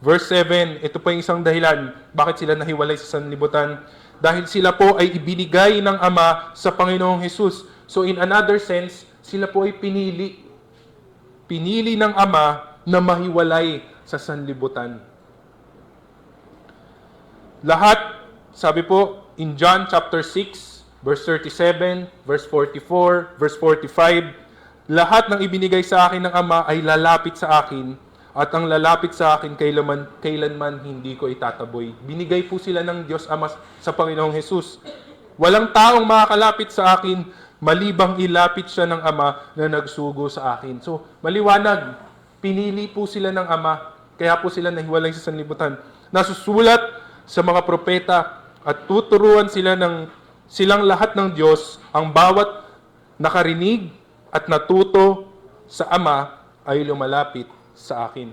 Verse 7, ito po yung isang dahilan bakit sila nahiwalay sa sanlibutan. Dahil sila po ay ibinigay ng Ama sa Panginoong Hesus. So in another sense, sila po ay pinili ng Ama na mahiwalay sa sanlibutan. Lahat, sabi po, in John chapter 6, verse 37, verse 44, verse 45, lahat ng ibinigay sa akin ng Ama ay lalapit sa akin, at ang lalapit sa akin kailanman hindi ko itataboy. Binigay po sila ng Diyos Ama sa Panginoong Hesus. Walang taong makakalapit sa akin, malibang ilapit siya ng Ama na nagsugo sa akin. So, maliwanag, pinili po sila ng Ama, kaya po sila nahiwalay sa sanlibutan. Nasusulat sa mga propeta at tuturuan silang lahat ng Diyos, ang bawat nakarinig at natuto sa Ama ay lumalapit sa akin.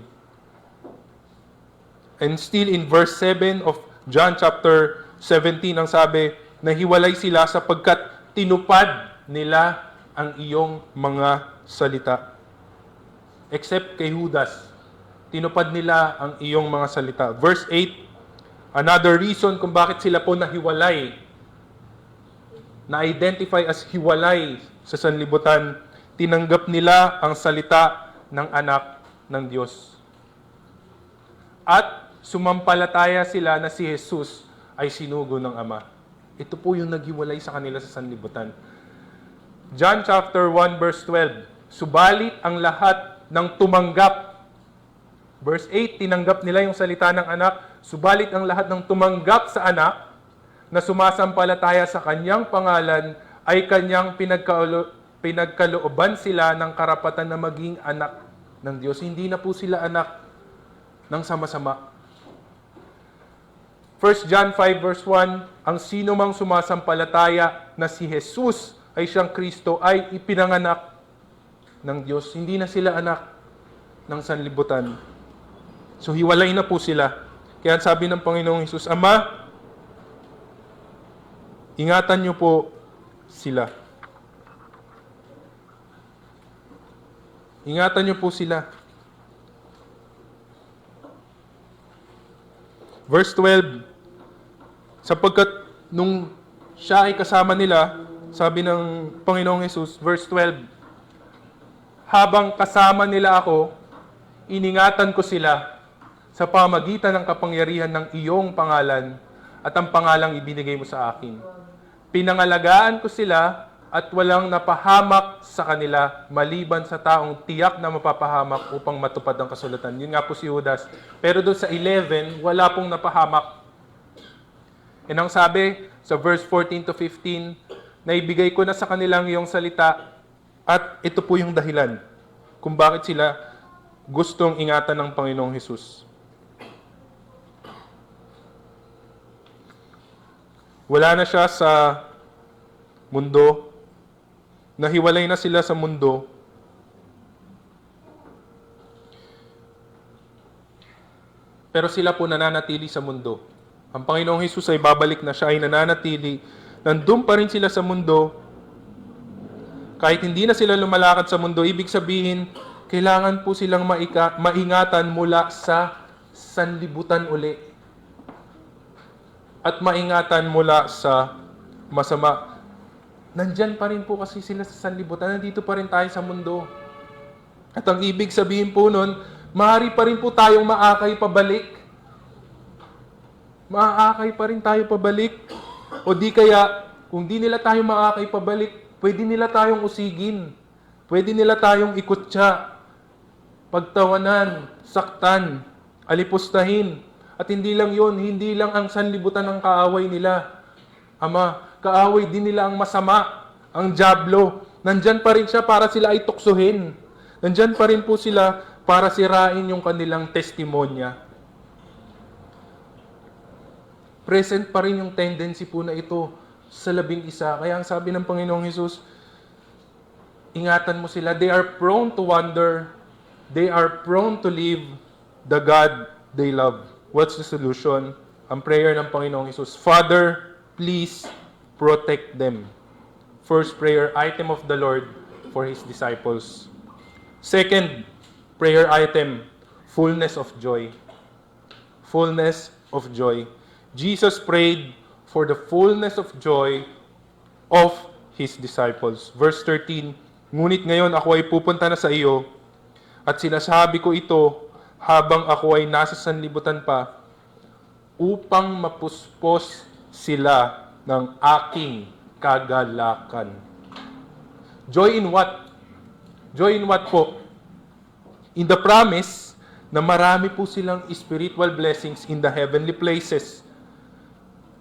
And still in verse 7 of John chapter 17, ang sabi, nahiwalay sila sapagkat tinupad nila ang iyong mga salita. Except kay Judas, tinupad nila ang iyong mga salita. Verse 8, another reason kung bakit sila po nahiwalay, na-identify as hiwalay sa sanlibutan, tinanggap nila ang salita ng anak ng Diyos. At sumampalataya sila na si Jesus ay sinugo ng Ama. Ito po yung naghiwalay sa kanila sa sanlibutan. John chapter 1 verse 12, subalit ang lahat ng tumanggap, verse 8, tinanggap nila yung salita ng anak, subalit ang lahat ng tumanggap sa anak na sumasampalataya sa kanyang pangalan ay kanyang pinagkalooban sila ng karapatan na maging anak ng Diyos. Hindi na po sila anak ng sama-sama. 1 John 5 verse 1, ang sino mang sumasampalataya na si Jesus ay siyang Kristo ay ipinanganak ng Diyos. Hindi na sila anak ng sanlibutan. So hiwalay na po sila. Kaya sabi ng Panginoong Hesus, Ama, ingatan niyo po sila. Ingatan niyo po sila. Verse 12, sapagkat nung siya ay kasama nila, sabi ng Panginoong Hesus, verse 12, habang kasama nila ako, iningatan ko sila sa pamagitan ng kapangyarihan ng iyong pangalan at ang pangalang ibinigay mo sa akin. Pinangalagaan ko sila at walang napahamak sa kanila maliban sa taong tiyak na mapapahamak upang matupad ang kasulatan. Yun nga po si Judas. Pero doon sa 11, wala pong napahamak. And ang sabi sa verse 14 to 15, naibigay ko na sa kanilang yung salita at ito po yung dahilan kung bakit sila gustong ingatan ng Panginoong Hesus. Wala na siya sa mundo, nahiwalay na sila sa mundo, pero sila po nananatili sa mundo. Ang Panginoong Hesus ay babalik na siya ay nananatili. Nandun pa rin sila sa mundo. Kahit hindi na sila lumalakad sa mundo, ibig sabihin, kailangan po silang maingatan mula sa sanlibutan uli. At maingatan mula sa masama. Nandyan pa rin po kasi sila sa sanlibutan. Nandito pa rin tayo sa mundo. At ang ibig sabihin po nun, maaari pa rin po tayong maakay pabalik. Maaakay pa rin tayo pabalik. O di kaya, kung di nila tayo maakay pabalik, pwede nila tayong usigin. Pwede nila tayong ikutsa, pagtawanan, saktan, alipustahin. At hindi lang yon, hindi lang ang sanlibutan ng kaaway nila. Ama, kaaway din nila ang masama, ang dyablo. Nandyan pa rin siya para sila ay tuksuhin. Nandyan pa rin po sila para sirain yung kanilang testimonya. Present pa rin yung tendency po na ito sa 11. Kaya ang sabi ng Panginoong Hesus, ingatan mo sila. They are prone to wander. They are prone to leave the God they love. What's the solution? Ang prayer ng Panginoong Hesus, Father, please protect them. First prayer item of the Lord for His disciples. Second prayer item, fullness of joy. Fullness of joy. Jesus prayed for the fullness of joy of His disciples. Verse 13, ngunit ngayon ako ay pupunta na sa iyo at sinasabi ko ito habang ako ay nasa sanlibutan pa upang mapuspos sila ng aking kagalakan. Joy in what? Joy in what po? In the promise na marami po silang spiritual blessings in the heavenly places.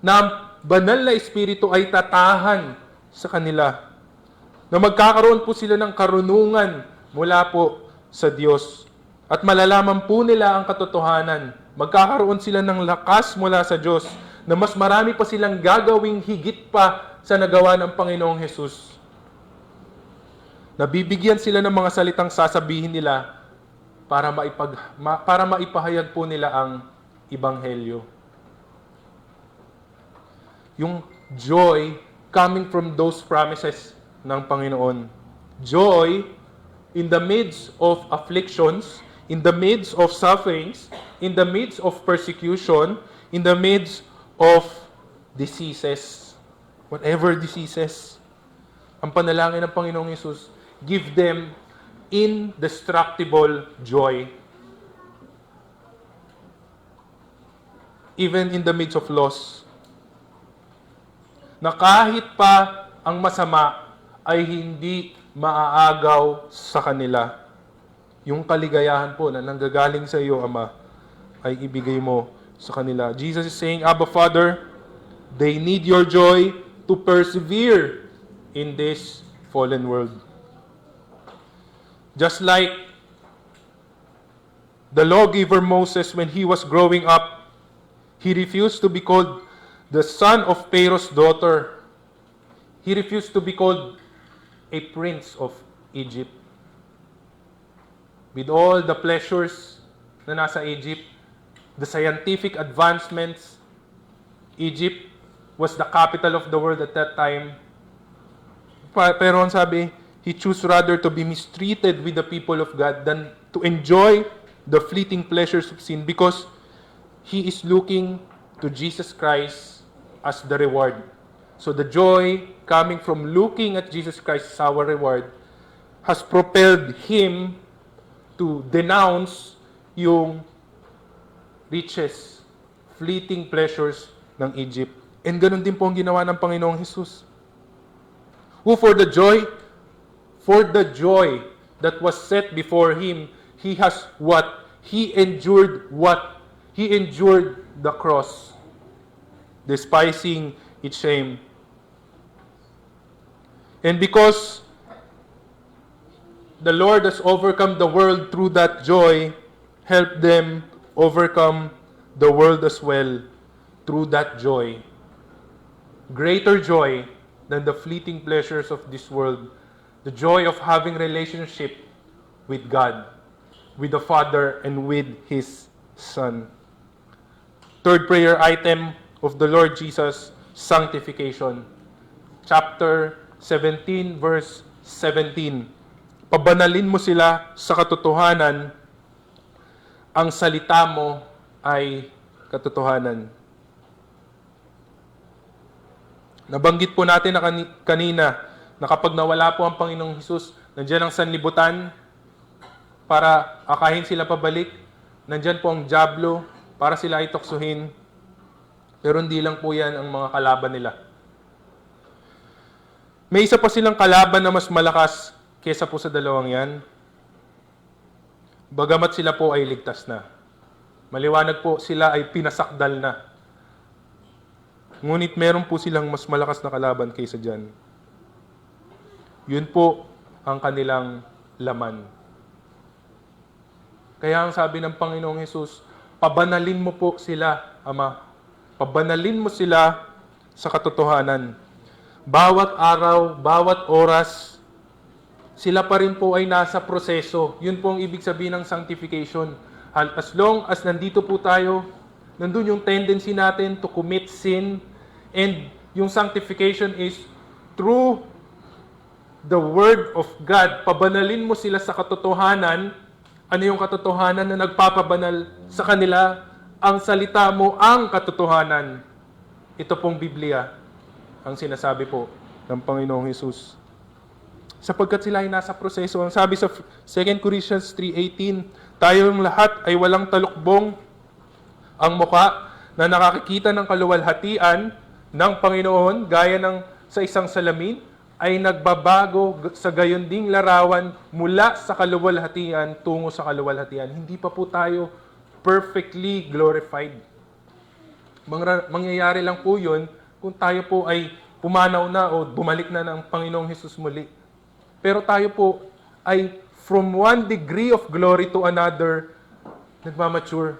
Na banal na espiritu ay tatahan sa kanila. Na magkakaroon po sila ng karunungan mula po sa Diyos. At malalaman po nila ang katotohanan. Magkakaroon sila ng lakas mula sa Diyos na mas marami pa silang gagawing higit pa sa nagawa ng Panginoong Hesus. Nabibigyan sila ng mga salitang sasabihin nila para maipahayag po nila ang Ebanghelyo. Yung joy coming from those promises ng Panginoon. Joy in the midst of afflictions, in the midst of sufferings, in the midst of persecution, in the midst of diseases. Whatever diseases. Ang panalangin ng Panginoong Hesus, give them indestructible joy. Even in the midst of loss. Na kahit pa ang masama ay hindi maaagaw sa kanila. Yung kaligayahan po na nanggagaling sa iyo, Ama, ay ibigay mo sa kanila. Jesus is saying, Abba, Father, they need your joy to persevere in this fallen world. Just like the lawgiver Moses, when he was growing up, he refused to be called the son of Pharaoh's daughter. He refused to be called a prince of Egypt. With all the pleasures na nasa Egypt, the scientific advancements, Egypt was the capital of the world at that time. Pero ang sabi, he chose rather to be mistreated with the people of God than to enjoy the fleeting pleasures of sin because he is looking to Jesus Christ as the reward. So the joy coming from looking at Jesus Christ as our reward has propelled him to denounce yung riches, fleeting pleasures ng Egypt. And ganun din po ang ginawa ng Panginoong Hesus. Who for the joy that was set before him, he has what? He endured what? He endured the cross, despising its shame. And because the Lord has overcome the world through that joy, help them overcome the world as well through that joy. Greater joy than the fleeting pleasures of this world, the joy of having relationship with God, with the Father, and with His Son. Third prayer item of the Lord Jesus, sanctification. Chapter 17, verse 17. Pabanalin mo sila sa katotohanan, ang salita mo ay katotohanan. Nabanggit po natin na kanina na kapag nawala po ang Panginoong Hesus, nandiyan ang sanlibutan para akahin sila pabalik. Nandiyan po ang dyablo para sila ay tuksuhin. Pero hindi lang po yan ang mga kalaban nila. May isa pa silang kalaban na mas malakas kesa po sa dalawang yan. Bagamat sila po ay ligtas na. Maliwanag po, sila ay pinasakdal na. Ngunit meron po silang mas malakas na kalaban kaysa dyan. Yun po ang kanilang laman. Kaya ang sabi ng Panginoong Hesus, pabanalin mo po sila, Ama. Pabanalin mo sila sa katotohanan. Bawat araw, bawat oras, sila pa rin po ay nasa proseso. Yun po ang ibig sabihin ng sanctification. As long as nandito po tayo, nandun yung tendency natin to commit sin, and yung sanctification is through the Word of God. Pabanalin mo sila sa katotohanan. Ano yung katotohanan na nagpapabanal sa kanila? Ang salita mo ang katotohanan. Ito pong Biblia ang sinasabi po ng Panginoong Hesus. Sapagkat sila ay nasa proseso. Ang sabi sa 2 Corinthians 3:18, tayong lahat ay walang talukbong ang muka na nakakikita ng kaluwalhatian ng Panginoon gaya ng sa isang salamin ay nagbabago sa gayon ding larawan mula sa kaluwalhatian tungo sa kaluwalhatian. Hindi pa po tayo perfectly glorified. Mangyayari lang po yun kung tayo po ay pumanaw na o bumalik na ng Panginoong Hesus muli. Pero tayo po ay from one degree of glory to another, nagmamature.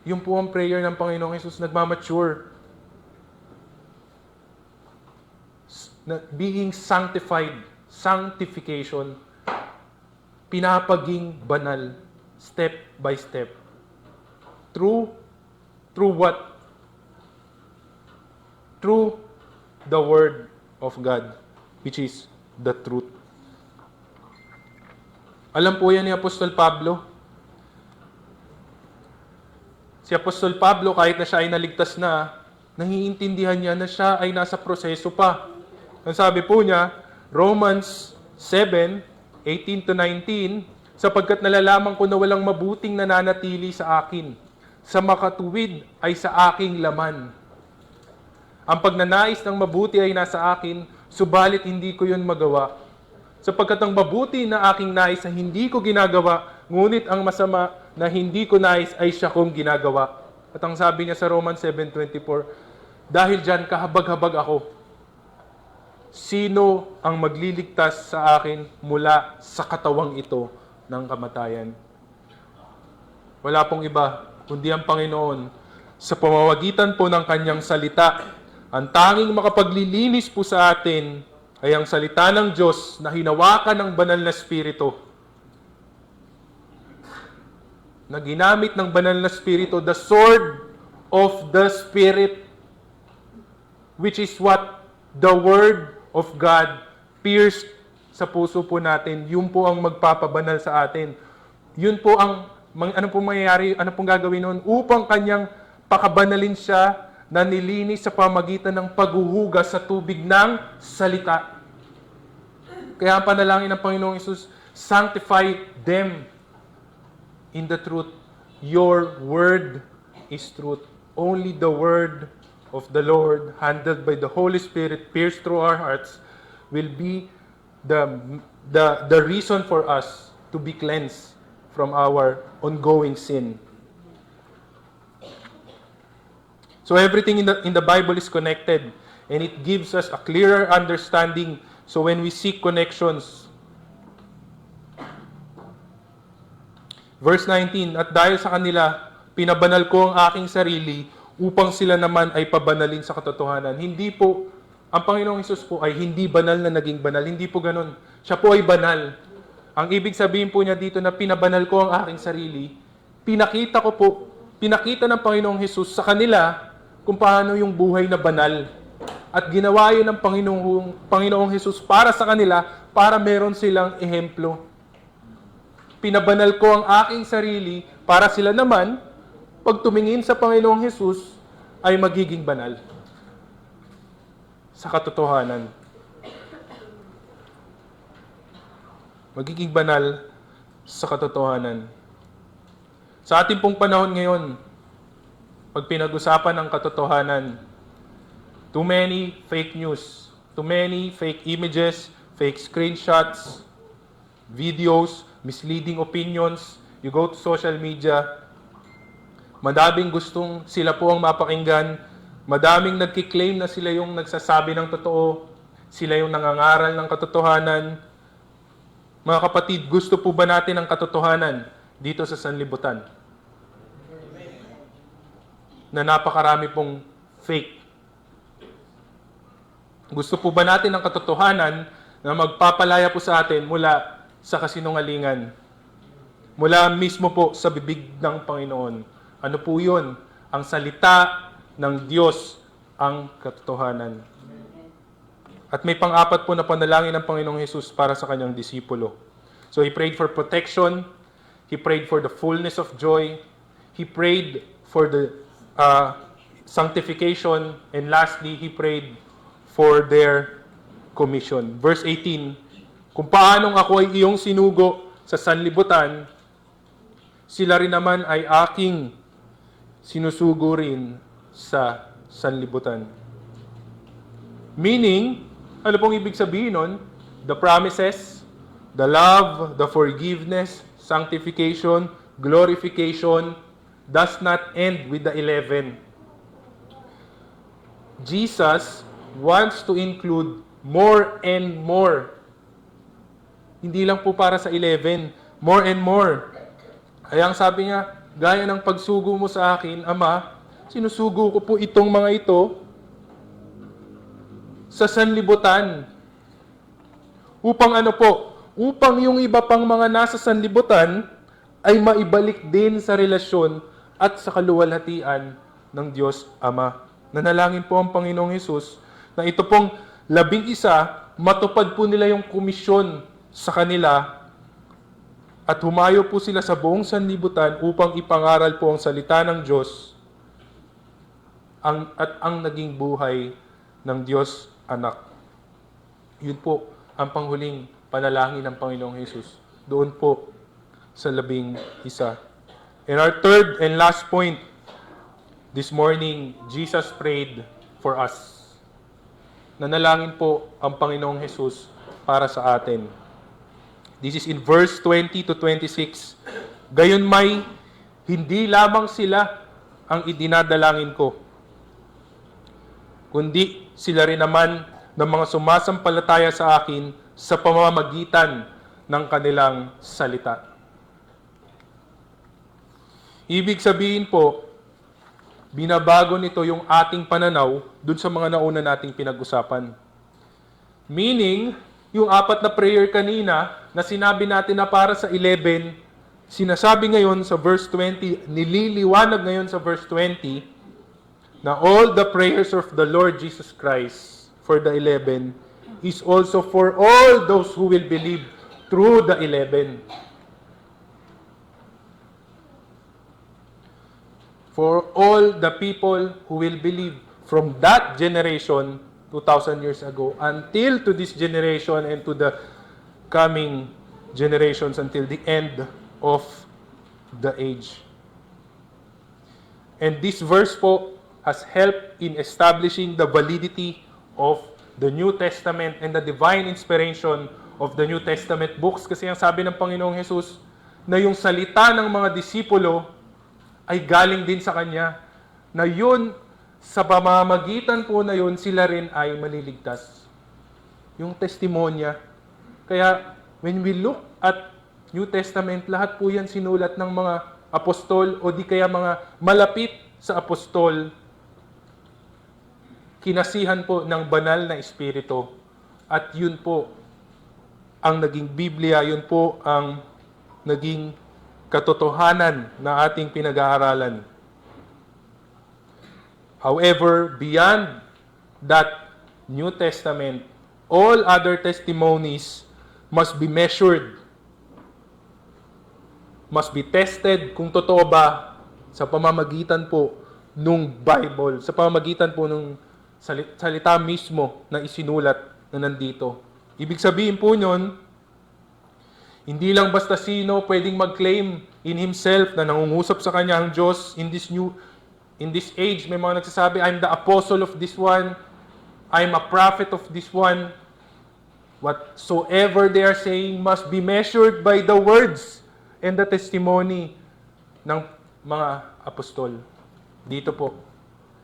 Yung po ang prayer ng Panginoong Hesus, nagmamature. Being sanctified, sanctification, pinapaging banal, step by step. Through what? Through the Word of God, which is the truth. Alam po yan ni Apostol Pablo. Si Apostol Pablo, kahit na siya ay naligtas na, nangiintindihan niya na siya ay nasa proseso pa. Ang sabi po niya, Romans 7:18-19, sapagkat nalalaman ko na walang mabuting nananatili sa akin, sa makatuwid ay sa aking laman. Ang pagnanais ng mabuti ay nasa akin, subalit hindi ko yun magawa. Sapagkat ang mabuti na aking nais ay hindi ko ginagawa, ngunit ang masama na hindi ko nais ay siya kong ginagawa. At ang sabi niya sa Romans 7:24, dahil dyan kahabag-habag ako. Sino ang magliligtas sa akin mula sa katawang ito ng kamatayan? Wala pong iba, kundi ang Panginoon. Sa pamamagitan po ng kanyang salita, ang tanging makapaglilinis po sa atin ay ang salita ng Diyos na hinawakan ng banal na Espiritu. Na ginamit ng banal na Espiritu, the sword of the Spirit, which is what the Word of God pierced sa puso po natin. Yun po ang magpapabanal sa atin. Yun po ang, ano pong mangyayari, ano pong gagawin noon upang kanyang pakabanalin siya na nilinis sa pamagitan ng paghuhugas sa tubig ng salita. Kaya ang panalangin ng Panginoong Hesus, sanctify them in the truth. Your word is truth. Only the word of the Lord, handled by the Holy Spirit, pierced through our hearts, will be the reason for us to be cleansed from our ongoing sin. So everything in the Bible is connected, and it gives us a clearer understanding. So when we seek connections, verse 19, at dahil sa kanila, pinabanal ko ang aking sarili upang sila naman ay pabanalin sa katotohanan. Hindi po, ang Panginoong Hesus po ay hindi banal na naging banal. Hindi po ganun. Siya po ay banal. Ang ibig sabihin po niya dito na pinabanal ko ang aking sarili, pinakita ng Panginoong Hesus sa kanila kung paano yung buhay na banal. At ginawa yun ng Panginoong Hesus para sa kanila, para meron silang ehemplo. Pinabanal ko ang aking sarili para sila naman, pag tumingin sa Panginoong Hesus, ay magiging banal. Sa katotohanan. Magiging banal sa katotohanan. Sa ating pong panahon ngayon, pag pinag-usapan ng katotohanan, too many fake news, too many fake images, fake screenshots, videos, misleading opinions. You go to social media, madaming gustong sila po ang mapakinggan, madaming nagkiklaim na sila yung nagsasabi ng totoo, sila yung nangangaral ng katotohanan. Mga kapatid, gusto po ba natin ang katotohanan dito sa sanlibutan? Na napakarami pong fake. Gusto po ba natin ang katotohanan na magpapalaya po sa atin mula sa kasinungalingan? Mula mismo po sa bibig ng Panginoon. Ano po yun? Ang salita ng Diyos, ang katotohanan. At may pang-apat po na panalangin ng Panginoong Hesus para sa kanyang disipulo. So He prayed for protection, He prayed for the fullness of joy, He prayed for the sanctification, and lastly, He prayed for their commission. Verse 18, kung paanong ako ay iyong sinugo sa sanlibutan, sila rin naman ay aking sinusugo rin sa sanlibutan. Meaning, ano pong ibig sabihin nun? The promises, the love, the forgiveness, sanctification, glorification, does not end with the 11. Jesus wants to include more and more. Hindi lang po para sa 11, more and more. Kaya ang sabi niya, gaya ng pagsugo mo sa akin, Ama, sinusugo ko po itong mga ito sa sanlibutan. Upang ano po? Upang yung iba pang mga nasa sanlibutan ay maibalik din sa relasyon at sa kaluwalhatian ng Diyos Ama. Nanalangin po ang Panginoong Hesus na ito pong 11, matupad po nila yung komisyon sa kanila at humayo po sila sa buong sanlibutan upang ipangaral po ang salita ng Diyos at ang naging buhay ng Diyos Anak. Yun po ang panghuling panalangin ng Panginoong Hesus doon po sa 11. And our third and last point, this morning, Jesus prayed for us. Nanalangin po ang Panginoong Hesus para sa atin. This is in verse 20 to 26. Gayunmay, hindi lamang sila ang idinadalangin ko, kundi sila rin naman ng mga sumasampalataya sa akin sa pamamagitan ng kanilang salita. Ibig sabihin po, binabago nito yung ating pananaw dun sa mga nauna nating pinag-usapan. Meaning, yung 4 na prayer kanina na sinabi natin na para sa 11, sinasabi ngayon sa verse 20, nililiwanag ngayon sa verse 20, na all the prayers of the Lord Jesus Christ for the 11 is also for all those who will believe through the 11. For all the people who will believe from that generation 2,000 years ago until to this generation and to the coming generations until the end of the age. And this verse po has helped in establishing the validity of the New Testament and the divine inspiration of the New Testament books. Kasi ang sabi ng Panginoong Hesus na yung salita ng mga disipulo ay galing din sa Kanya. Na yun sa pamamagitan po na yun, sila rin ay maliligtas. Yung testimonya. Kaya, when we look at New Testament, lahat po yan sinulat ng mga apostol o di kaya mga malapit sa apostol, kinasihan po ng banal na espiritu. At yun po ang naging Biblia, yun po ang naging katotohanan na ating pinag-aaralan. However, beyond that New Testament, all other testimonies must be measured, must be tested kung totoo ba sa pamamagitan po nung Bible, sa pamamagitan po nung salita mismo na isinulat na nandito. Ibig sabihin po nun, hindi lang basta sino pwedeng mag-claim in himself na nangungusap sa kanya ang Diyos in this age. May mga nagsasabi, I'm the apostle of this one, I'm a prophet of this one. Whatsoever they are saying must be measured by the words and the testimony ng mga apostol. Dito po.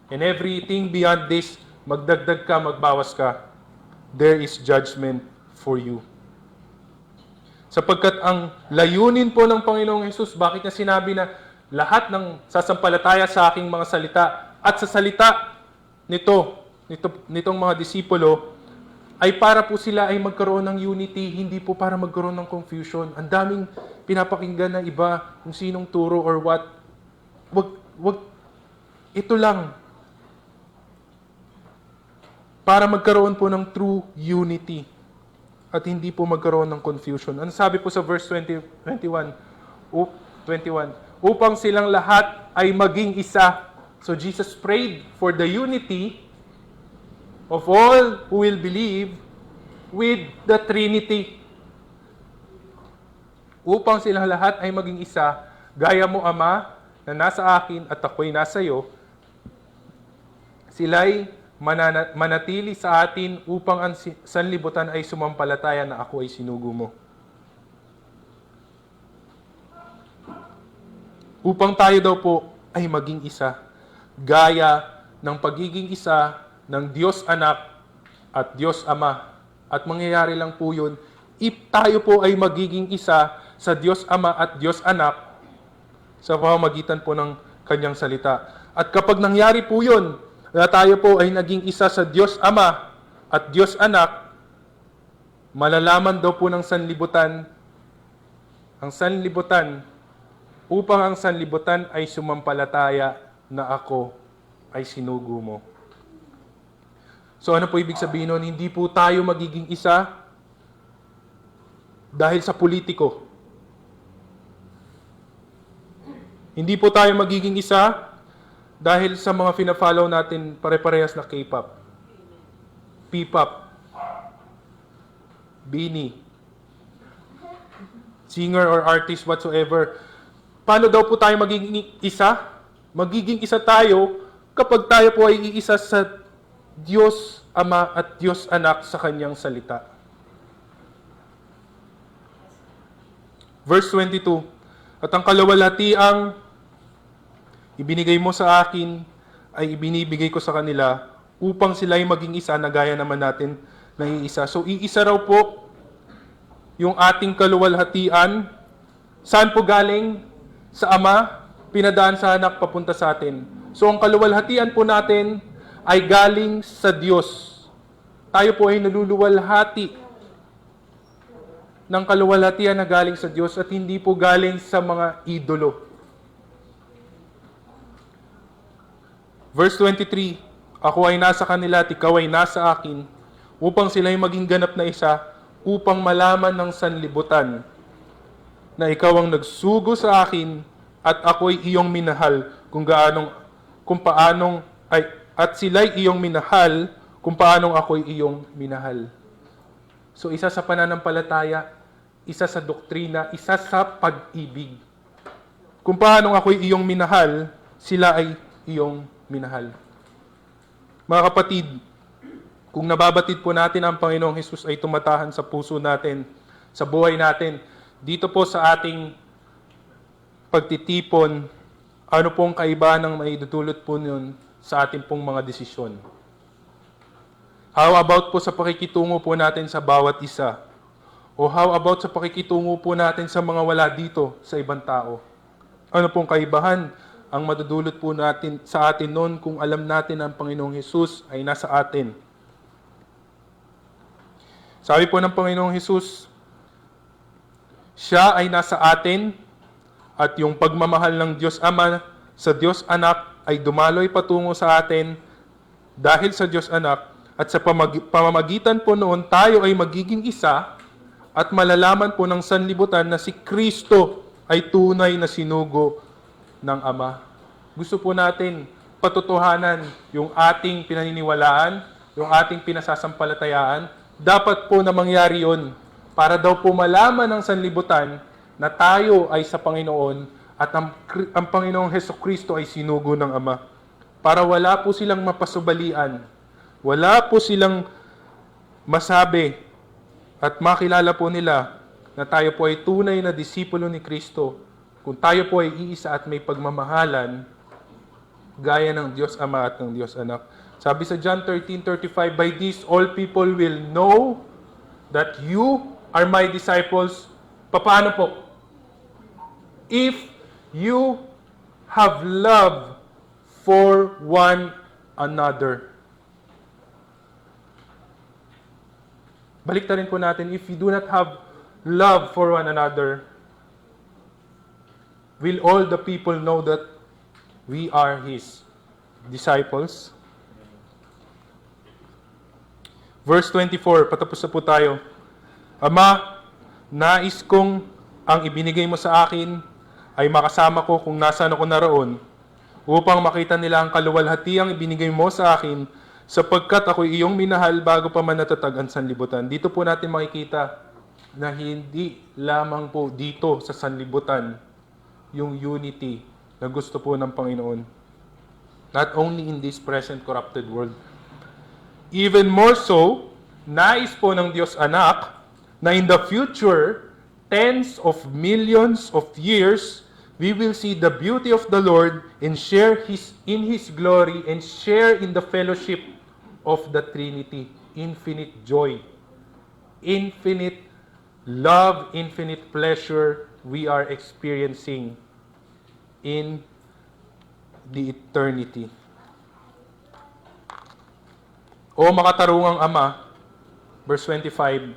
And everything beyond this, magdagdag ka, magbawas ka, there is judgment for you. Sapagkat ang layunin po ng Panginoong Hesus, bakit niya sinabi na lahat ng sasampalataya sa aking mga salita at sa salita nitong mga disipulo ay para po sila ay magkaroon ng unity, hindi po para magkaroon ng confusion. Ang daming pinapakinggan na iba kung sinong turo or what. Wag, ito lang. Para magkaroon po ng true unity at hindi po magkaroon ng confusion. Ano sabi po sa verse 21? Upang silang lahat ay maging isa. So Jesus prayed for the unity of all who will believe with the Trinity. Upang silang lahat ay maging isa, gaya mo, Ama, na nasa akin at ako'y nasa iyo, sila'y manatili sa atin upang ang sanlibutan ay sumampalataya na ako ay sinugo mo. Upang tayo daw po ay maging isa, gaya ng pagiging isa ng Diyos Anak at Diyos Ama. At mangyayari lang po yun, if tayo po ay magiging isa sa Diyos Ama at Diyos Anak sa pamamagitan po ng Kanyang salita. At kapag nangyari po yun, na tayo po ay naging isa sa Diyos Ama at Diyos Anak, malalaman daw po ng sanlibutan, upang ang sanlibutan ay sumampalataya na ako ay sinugo mo. So ano po ibig sabihin nun? Hindi po tayo magiging isa dahil sa politiko. Hindi po tayo magiging isa dahil sa mga fina-follow natin pare-parehas na K-pop, P-pop, Bini, singer or artist whatsoever. Paano daw po tayo magiging isa? Magiging isa tayo kapag tayo po ay iisa sa Diyos Ama at Diyos Anak sa Kanyang salita. Verse 22, at ang kalawalhatiang ibinigay mo sa akin ay ibinibigay ko sa kanila upang sila ay maging isa na gaya naman natin na iisa. So iisa raw po yung ating kaluwalhatian. Saan po galing? Sa Ama, pinadaan sa Anak, papunta sa atin. So ang kaluwalhatian po natin ay galing sa Diyos. Tayo po ay naluluwalhati ng kaluwalhatian na galing sa Diyos at hindi po galing sa mga idolo. Verse 23, ako ay nasa kanila at ikaw ay nasa akin, upang sila ay maging ganap na isa, upang malaman ng sanlibutan na ikaw ang nagsugo sa akin at ako'y iyong minahal at sila'y iyong minahal kung paanong ako'y iyong minahal. So isa sa pananampalataya, isa sa doktrina, isa sa pag-ibig. Kung paanong ako'y iyong minahal, sila ay iyong minahal. Mga kapatid, kung nababatid po natin ang Panginoong Hesus ay tumatahan sa puso natin, sa buhay natin, dito po sa ating pagtitipon, ano pong kaibahan ng maidudulot po nun sa ating pong mga desisyon. How about po sa pakikitungo po natin sa bawat isa? O how about sa pakikitungo po natin sa mga wala dito sa ibang tao? Ano pong kaibahan ang madudulot po natin sa atin noon kung alam natin ang Panginoong Hesus ay nasa atin? Sabi po ng Panginoong Hesus, siya ay nasa atin at yung pagmamahal ng Diyos Ama sa Diyos Anak ay dumaloy patungo sa atin dahil sa Diyos Anak at sa pamamagitan po noon tayo ay magiging isa at malalaman po ng sanlibutan na si Kristo ay tunay na sinugo ng Ama. Gusto po natin patutuhanan yung ating pinaniniwalaan, yung ating pinasasampalatayaan. Dapat po na mangyari yun para daw po malaman ng sanlibutan na tayo ay sa Panginoon at ang Panginoong Hesukristo ay sinugo ng Ama. Para wala po silang mapasubalian, wala po silang masabi at makilala po nila na tayo po ay tunay na disipulo ni Kristo kung tayo po ay iisa at may pagmamahalan gaya ng Diyos Ama at ng Diyos Anak. Sabi sa John 13:35, by this all people will know that you are my disciples. Paano po? If you have love for one another. Baliktarin po natin, if you do not have love for one another, will all the people know that we are His disciples? Verse 24, patapos na po tayo. Ama, nais kong ang ibinigay mo sa akin ay makasama ko kung nasaan ako naroon, upang makita nila ang kaluwalhatiang ibinigay mo sa akin, sapagkat ako iyong minahal bago pa man natatag ang sanlibutan. Dito po natin makikita na hindi lamang po dito sa sanlibutan yung unity na gusto po ng Panginoon. Not only in this present corrupted world. Even more so, nais po ng Diyos Anak na in the future, tens of millions of years, we will see the beauty of the Lord and share in His glory and share in the fellowship of the Trinity. Infinite joy, infinite love, infinite pleasure we are experiencing in the eternity. O makatarungang Ama, verse 25,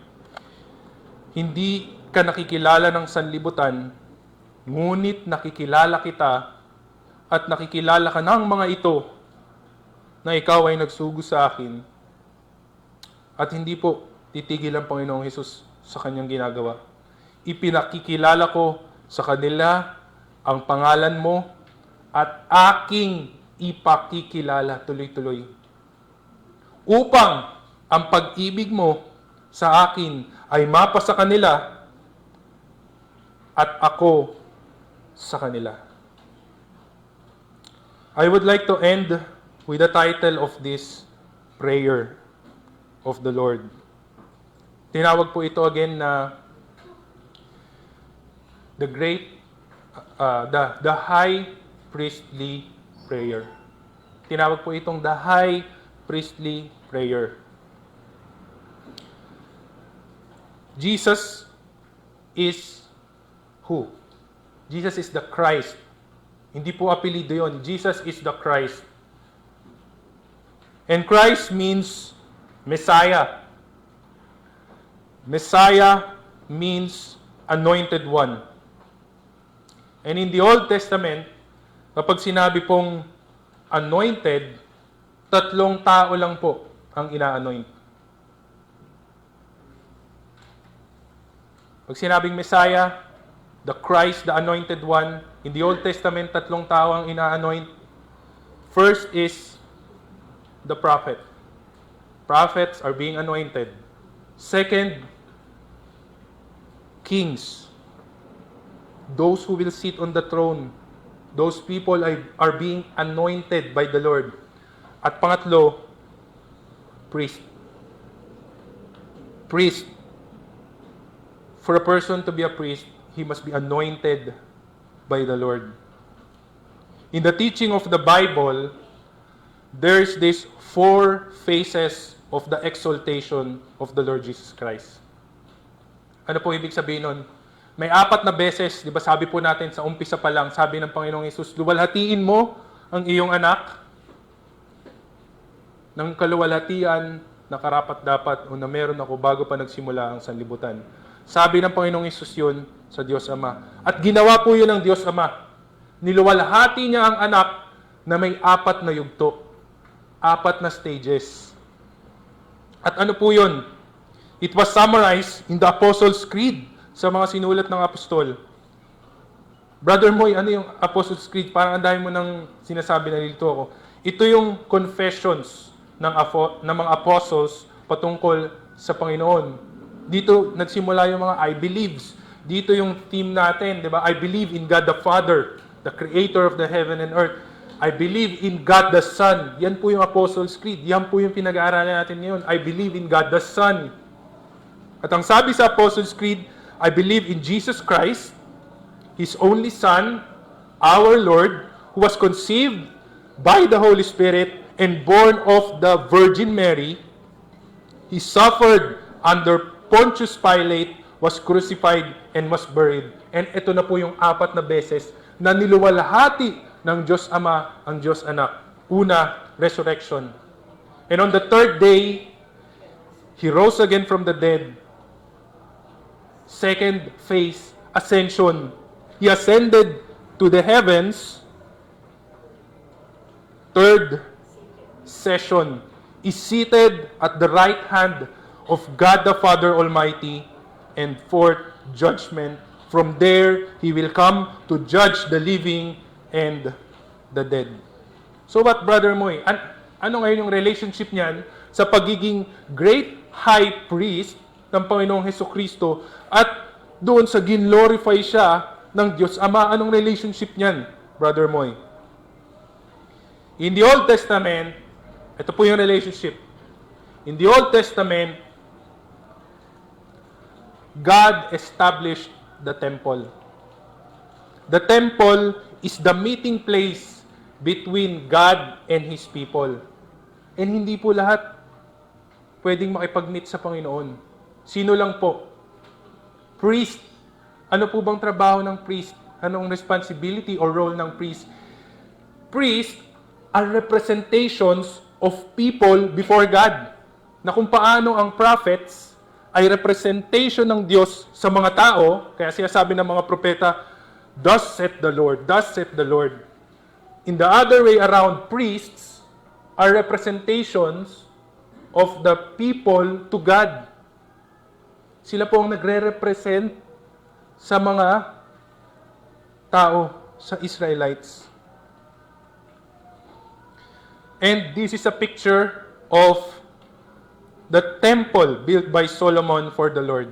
hindi ka nakikilala ng sanlibutan, ngunit nakikilala kita at nakikilala ka ng mga ito na ikaw ay nagsugo sa akin. At hindi po titigil ang Panginoong Hesus sa kanyang ginagawa. Ipinakikilala ko sa kanila ang pangalan mo at aking ipakikilala tuloy-tuloy. Upang ang pag-ibig mo sa akin ay mapa sa kanila at ako sa kanila. I would like to end with the title of this prayer of the Lord. Tinawag po ito again na the high priestly prayer. Tinawag po itong the high priestly prayer. Jesus is who? Jesus is the Christ. Hindi po apelido yon. Jesus is the Christ. And Christ means Messiah. Messiah means anointed one. And in the Old Testament, kapag sinabi pong anointed, 3 tao lang po ang ina-anoint. Pag sinabing Messiah, the Christ, the anointed one, in the Old Testament, 3 tao ang ina-anoint. First is the prophet. Prophets are being anointed. Second, kings. Those who will sit on the throne. Those people are being anointed by the Lord. At pangatlo, priest. Priest. For a person to be a priest, he must be anointed by the Lord. In the teaching of the Bible, there's this four phases of the exaltation of the Lord Jesus Christ. Ano po ibig sabihin nun? May 4 na beses, di ba sabi po natin sa umpisa pa lang, sabi ng Panginoong Hesus, luwalhatiin mo ang iyong anak ng kaluwalhatian na karapat-dapat o na meron ako bago pa nagsimula ang sanlibutan. Sabi ng Panginoong Hesus yun sa Diyos Ama. At ginawa po yun ng Diyos Ama. Niluwalhati niya ang anak na may 4 na yugto. 4 na stages. At ano po yun? It was summarized in the Apostles' Creed sa mga sinulat ng apostol. Brother Moy, ano yung Apostles' Creed? Parang ang dami mo nang sinasabi na nilito ako. Ito yung confessions ng mga apostles patungkol sa Panginoon. Dito nagsimula yung mga I believes. Dito yung theme natin, di ba? I believe in God the Father, the Creator of the heaven and earth. I believe in God the Son. Yan po yung Apostles' Creed. Yan po yung pinag-aaralan natin ngayon. I believe in God the Son. At ang sabi sa Apostles' Creed, I believe in Jesus Christ, His only Son, our Lord, who was conceived by the Holy Spirit and born of the Virgin Mary. He suffered under Pontius Pilate, was crucified, and was buried. And ito na po yung 4 na beses na niluwalhati ng Diyos Ama ang Diyos Anak. Una, resurrection. And on the 3rd day, He rose again from the dead. Second phase, ascension. He ascended to the heavens. Third session, is seated at the right hand of God the Father Almighty. And fourth, judgment. From there, He will come to judge the living and the dead. So what, Brother Moy? Ano ngayon yung relationship niyan sa pagiging great high priest ng Panginoong Hesukristo at doon sa ginlorify siya ng Diyos Ama? Anong relationship niyan, Brother Moy? In the Old Testament, ito po yung relationship. In the Old Testament, God established the temple. The temple is the meeting place between God and His people. And hindi po lahat pwedeng makipag-meet sa Panginoon. Sino lang po? Priest. Ano po bang trabaho ng priest? Anong responsibility or role ng priest? Priest are representations of people before God. Na kung paano ang prophets ay representation ng Diyos sa mga tao, kaya siya sabi ng mga propeta, thus saith the Lord, thus saith the Lord. In the other way around, priests are representations of the people to God. Sila po ang nagre-represent sa mga tao, sa Israelites. And this is a picture of the temple built by Solomon for the Lord.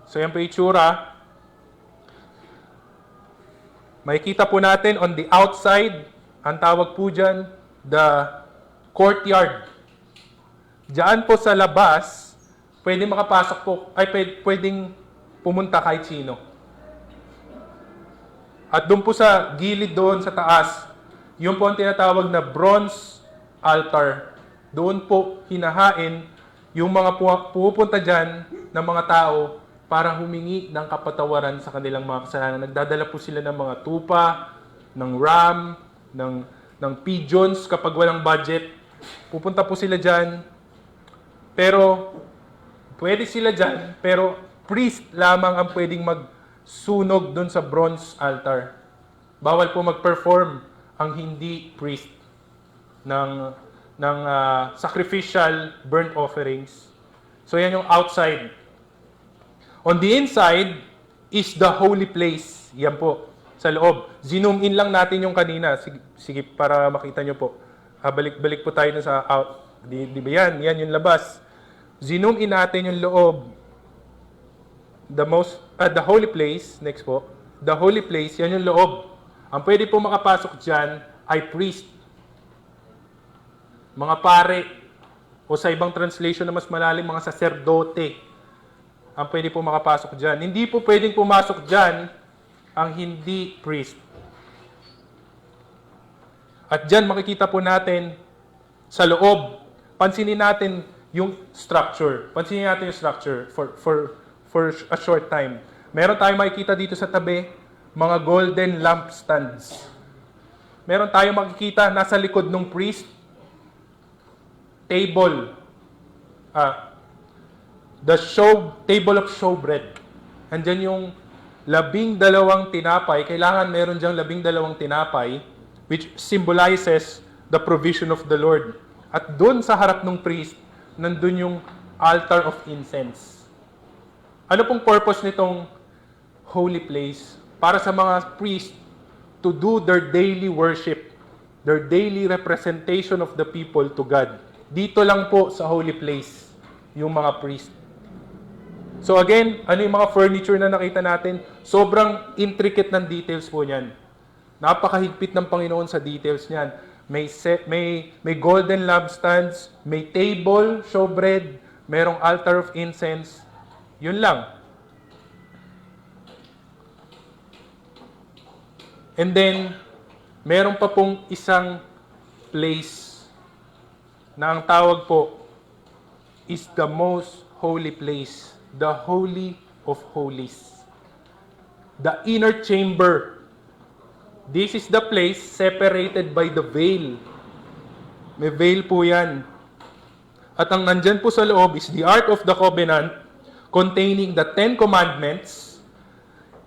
So yan po yung itsura. Makikita po natin on the outside, ang tawag po dyan, the courtyard. Diyan po sa labas, pwedeng makapasok po, ay pwedeng pumunta kahit sino. At doon po sa gilid doon sa taas, yung po ang tinatawag na bronze altar. Doon po hinahain yung mga pupunta dyan ng mga tao para humingi ng kapatawaran sa kanilang mga kasalanan. Nagdadala po sila ng mga tupa, ng ram, ng pigeons kapag walang budget. Pupunta po sila dyan. Pero pwede sila dyan, pero priest lamang ang pwedeng magsunog doon sa bronze altar. Bawal po mag-perform ang hindi priest ng sacrificial burnt offerings. So yan yung outside. On the inside is the holy place. Yan po, sa loob. Zoom in lang natin yung kanina. Sige para makita nyo po. Balik po tayo na sa out. Di ba yan? Yan yung labas. Zoom in natin yung loob. The holy place, next po. The holy place, yan yung loob. Ang pwede po makapasok dyan ay priest. Mga pare, o sa ibang translation na mas malalim, mga saserdote. Ang pwede po makapasok dyan. Hindi po pwedeng pumasok dyan ang hindi priest. At dyan makikita po natin sa loob, pansinin natin yung structure. Pansinin natin yung structure for a short time. Meron tayong makikita dito sa tabi, mga golden lampstands. Meron tayong makikita nasa likod ng priest, table. Table of showbread. Andyan yung 12 tinapay. Kailangan meron dyang 12 tinapay, which symbolizes the provision of the Lord. At doon sa harap ng priest, nandun yung altar of incense. Ano pong purpose nitong holy place? Para sa mga priest to do their daily worship, their daily representation of the people to God. Dito lang po sa holy place, yung mga priest. So again, ano yung mga furniture na nakita natin? Sobrang intricate ng details po niyan. Napakahigpit ng Panginoon sa details niyan. May golden lampstands, may table, showbread, merong altar of incense. Yun lang. And then, meron pa pong isang place na ang tawag po is the most holy place. The Holy of Holies. The inner chamber. This is the place separated by the veil. May veil po yan. At ang nandyan po sa loob is the Ark of the Covenant containing the 10 Commandments,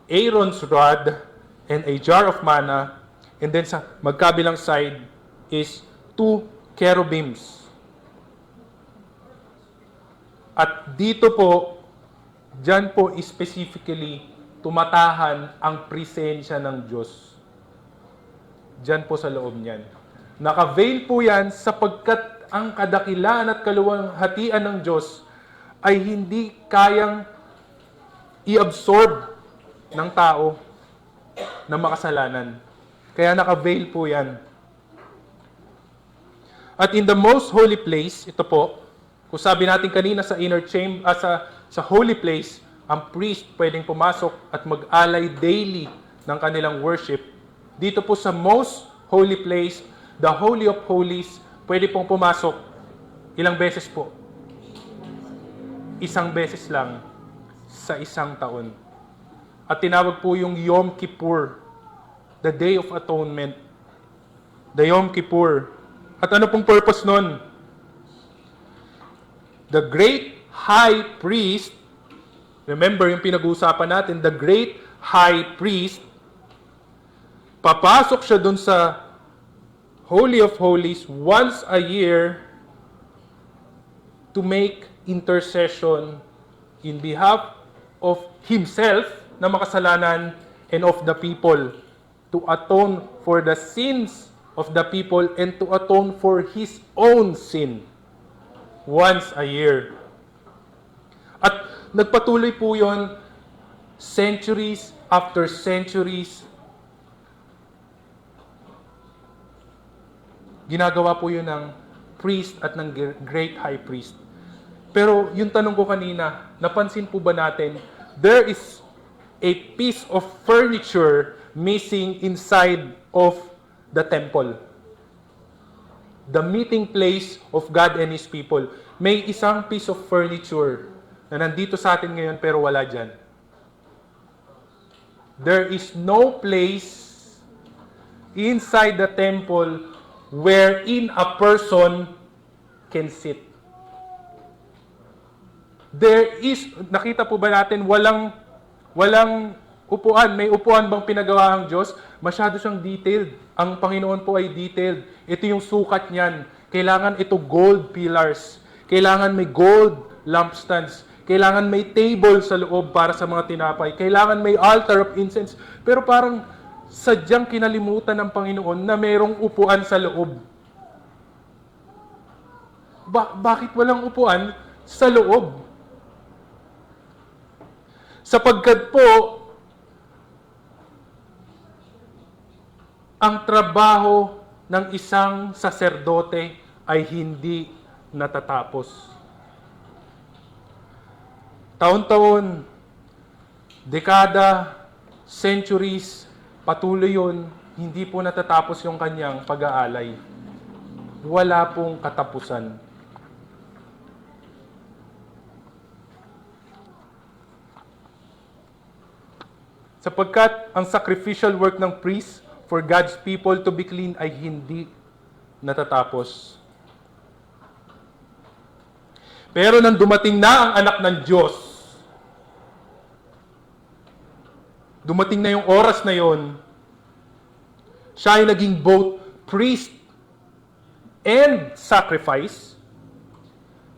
Aaron's rod, and a jar of manna. And then sa magkabilang side is 2 cherubims. At dito po, diyan po specifically tumatahan ang presensya ng Diyos. Diyan po sa loob niyan. Naka-veil po yan sapagkat ang kadakilaan at kaluwalhatian ng Diyos ay hindi kayang i-absorb ng tao na makasalanan. Kaya naka-veil po yan. At in the most holy place, ito po, kung sabi natin kanina sa inner chamber, sa holy place, ang priest pwedeng pumasok at mag-alay daily ng kanilang worship. Dito po sa most holy place, the Holy of Holies, pwede pong pumasok. Ilang beses po? Isang beses lang sa isang taon. At tinawag po yung Yom Kippur, the Day of Atonement. The Yom Kippur. At ano pong purpose nun? The great high priest, remember yung pinag-uusapan natin, the great high priest, papasok siya dun sa Holy of Holies once a year to make intercession in behalf of himself na makasalanan and of the people, to atone for the sins of the people and to atone for his own sin once a year. At nagpatuloy po yon centuries after centuries. Ginagawa po yun ng priest at ng great high priest. Pero yung tanong ko kanina, napansin po ba natin, there is a piece of furniture missing inside of the temple. The meeting place of God and His people. May isang piece of furniture na nandito sa atin ngayon pero wala dyan. There is no place inside the temple wherein a person can sit. There is, nakita po ba natin, walang upuan. May upuan bang pinagawa ang Diyos? Masyado siyang detailed. Ang Panginoon po ay detailed. Ito yung sukat niyan. Kailangan ito gold pillars. Kailangan may gold lampstands. Kailangan may table sa loob para sa mga tinapay. Kailangan may altar of incense. Pero parang sadyang kinalimutan ng Panginoon na mayroong upuan sa loob. Bakit walang upuan sa loob? Sapagkat po, ang trabaho ng isang saserdote ay hindi natatapos. Taon-taon, dekada, centuries, patuloy yun hindi po natatapos yung kanyang pag-aalay. Wala pong katapusan. Sapagkat ang sacrificial work ng priest for God's people to be clean ay hindi natatapos. Pero nang dumating na ang anak ng Diyos, dumating na yung oras na yon, siya ay naging both priest and sacrifice.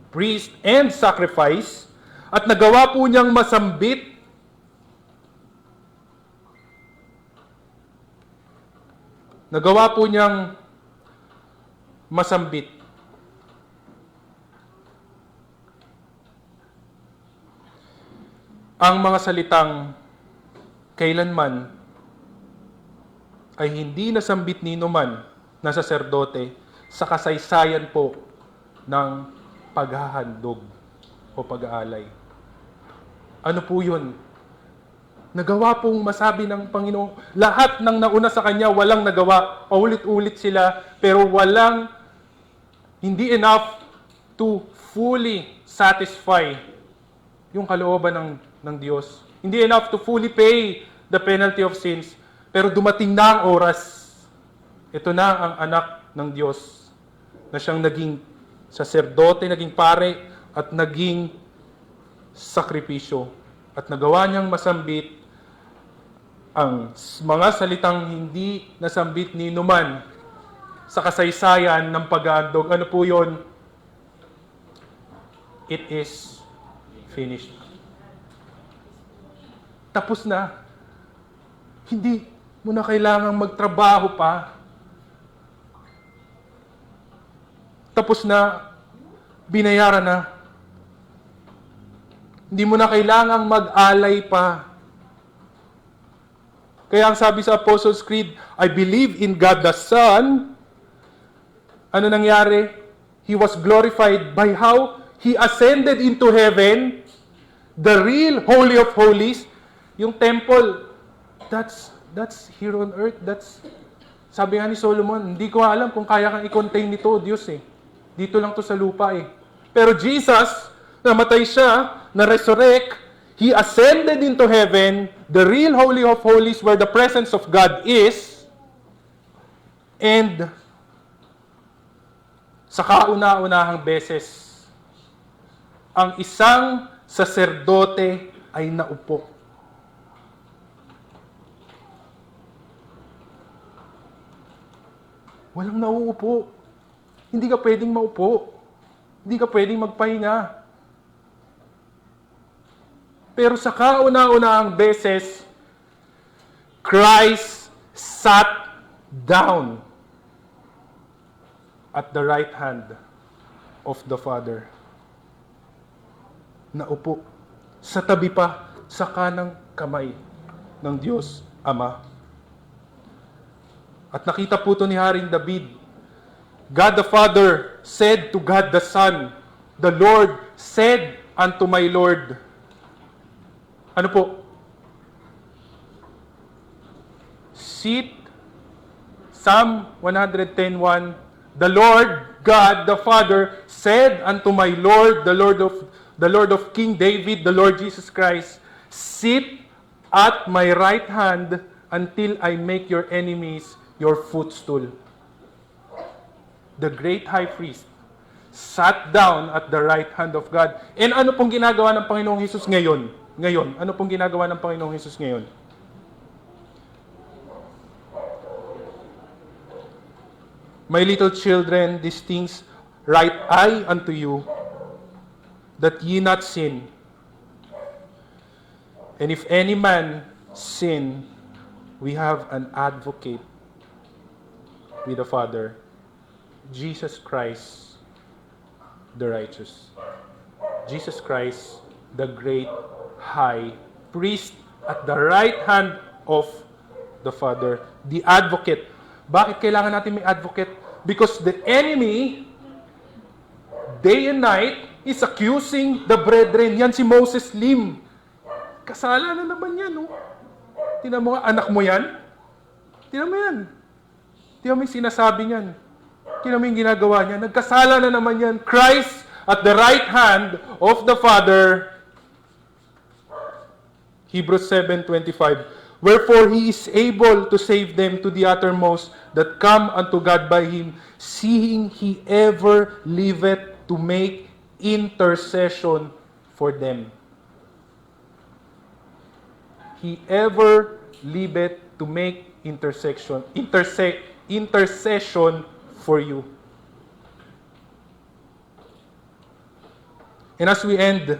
Priest and sacrifice. At nagawa po niyang masambit ang mga salitang kailanman ay hindi nasambit ni numan na saserdote sa kasaysayan po ng paghahandog o pag-aalay. Ano po yun? Nagawa pong masabi ng Panginoon, lahat ng nauna sa Kanya, walang nagawa. Paulit-ulit sila, pero hindi enough to fully satisfy yung kalooban ng Diyos. Hindi enough to fully pay the penalty of sins. Pero dumating na ang oras. Ito na ang anak ng Diyos na siyang naging saserdote, naging pare, at naging sakripisyo. At nagawa niyang masambit ang mga salitang hindi nasambit ni numan sa kasaysayan ng pag-aandog. Ano po yun? It is finished. Tapos na. Hindi mo na kailangang magtrabaho pa. Tapos na. Binayaran na. Hindi mo na kailangang mag-alay pa. Kaya ang sabi sa Apostles' Creed, I believe in God the Son. Ano nangyari? He was glorified by how He ascended into heaven, the real Holy of Holies, yung temple. That's here on earth. Sabi nga ni Solomon, hindi ko alam kung kaya kang i-contain nito, Diyos eh. Dito lang to sa lupa eh. Pero Jesus, namatay siya, na-resurrect, He ascended into heaven, the real Holy of Holies where the presence of God is, and sa kauna-unahang beses, ang isang saserdote ay naupo. Walang nauupo. Hindi ka pwedeng maupo. Hindi ka pwedeng magpahinga. Pero sa kauna-unahang beses, Christ sat down at the right hand of the Father. Naupo. Sa tabi pa, sa kanang kamay ng Diyos Ama. At nakita po ito ni Haring David. God the Father said to God the Son, the Lord said unto my Lord. Ano po? Sit. Psalm 110:1. The Lord God the Father said unto my Lord, the Lord of King David, the Lord Jesus Christ, sit at my right hand until I make your enemies your footstool. The great high priest sat down at the right hand of God. And ano pong ginagawa ng Panginoong Hesus ngayon? Ano pong ginagawa ng Panginoong Hesus ngayon? My little children, these things write I unto you, that ye not sin. And if any man sin, we have an advocate with the Father, Jesus Christ, the righteous. Jesus Christ, the great high priest at the right hand of the Father, the advocate. Bakit kailangan natin may advocate? Because the enemy, day and night, is accusing the brethren. Yan si Moses Lim. Kasalanan naman yan, no? Tingnan mo, anak mo yan. Tingnan mo yan. Tingnan mo yung sinasabi niyan. Tingnan mo yung ginagawa niya. Nagkasala na naman yan. Christ at the right hand of the Father. Hebrews 7:25. Wherefore he is able to save them to the uttermost that come unto God by him, seeing he ever liveth to make intercession for them. He ever liveth to make intercession for you. And as we end,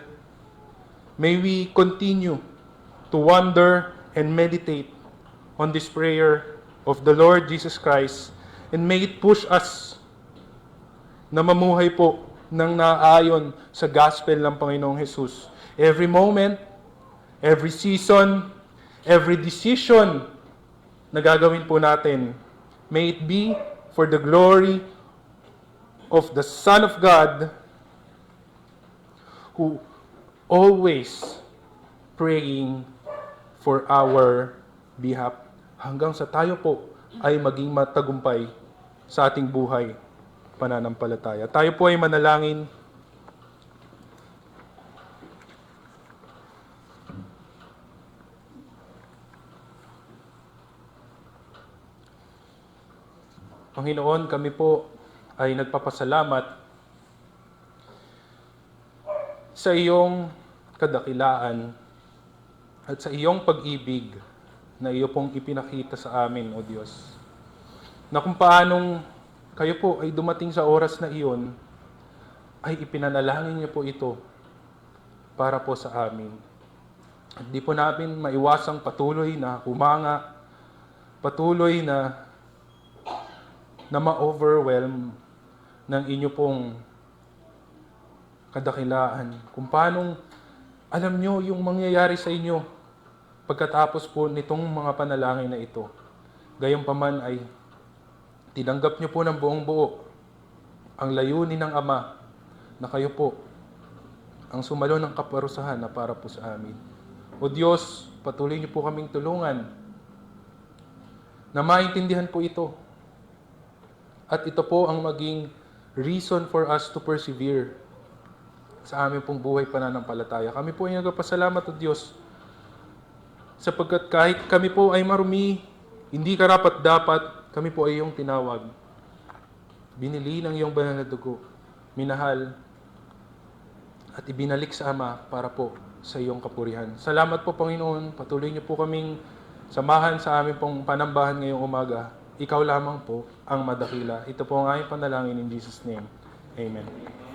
may we continue to wonder and meditate on this prayer of the Lord Jesus Christ, and may it push us na mamuhay po ng naayon sa gospel ng Panginoong Jesus. Every moment, every season, every decision na gagawin po natin, may it be for the glory of the Son of God, who always praying for our behalf, hanggang sa tayo po ay maging matagumpay sa ating buhay pananampalataya. Tayo po ay manalangin. Panginoon, kami po ay nagpapasalamat sa iyong kadakilaan at sa iyong pag-ibig na iyo pong ipinakita sa amin, O Diyos. Na kung paanong kayo po ay dumating sa oras na iyon, ay ipinanalangin niyo po ito para po sa amin. At di po namin maiwasang patuloy na humanga, patuloy na ma-overwhelm ng inyo pong kadakilaan. Kung paanong alam nyo yung mangyayari sa inyo pagkatapos po nitong mga panalangin na ito. Gayunpaman ay tinanggap nyo po ng buong buo ang layunin ng Ama na kayo po ang sumalo ng kaparusahan na para po sa amin. O Diyos, patuloy niyo po kaming tulungan na maintindihan po ito. At ito po ang maging reason for us to persevere sa aming pong buhay pananampalataya. Kami po ay nagpapasalamat, O Diyos, sapagkat kahit kami po ay marumi, hindi karapat-dapat, kami po ay iyong tinawag. Binili ng iyong banal na dugo, minahal, at ibinalik sa Ama para po sa iyong kapurihan. Salamat po, Panginoon. Patuloy niyo po kaming samahan sa aming pong panambahan ngayong umaga. Ikaw lamang po ang madakila. Ito po ang aming panalangin in Jesus' name. Amen.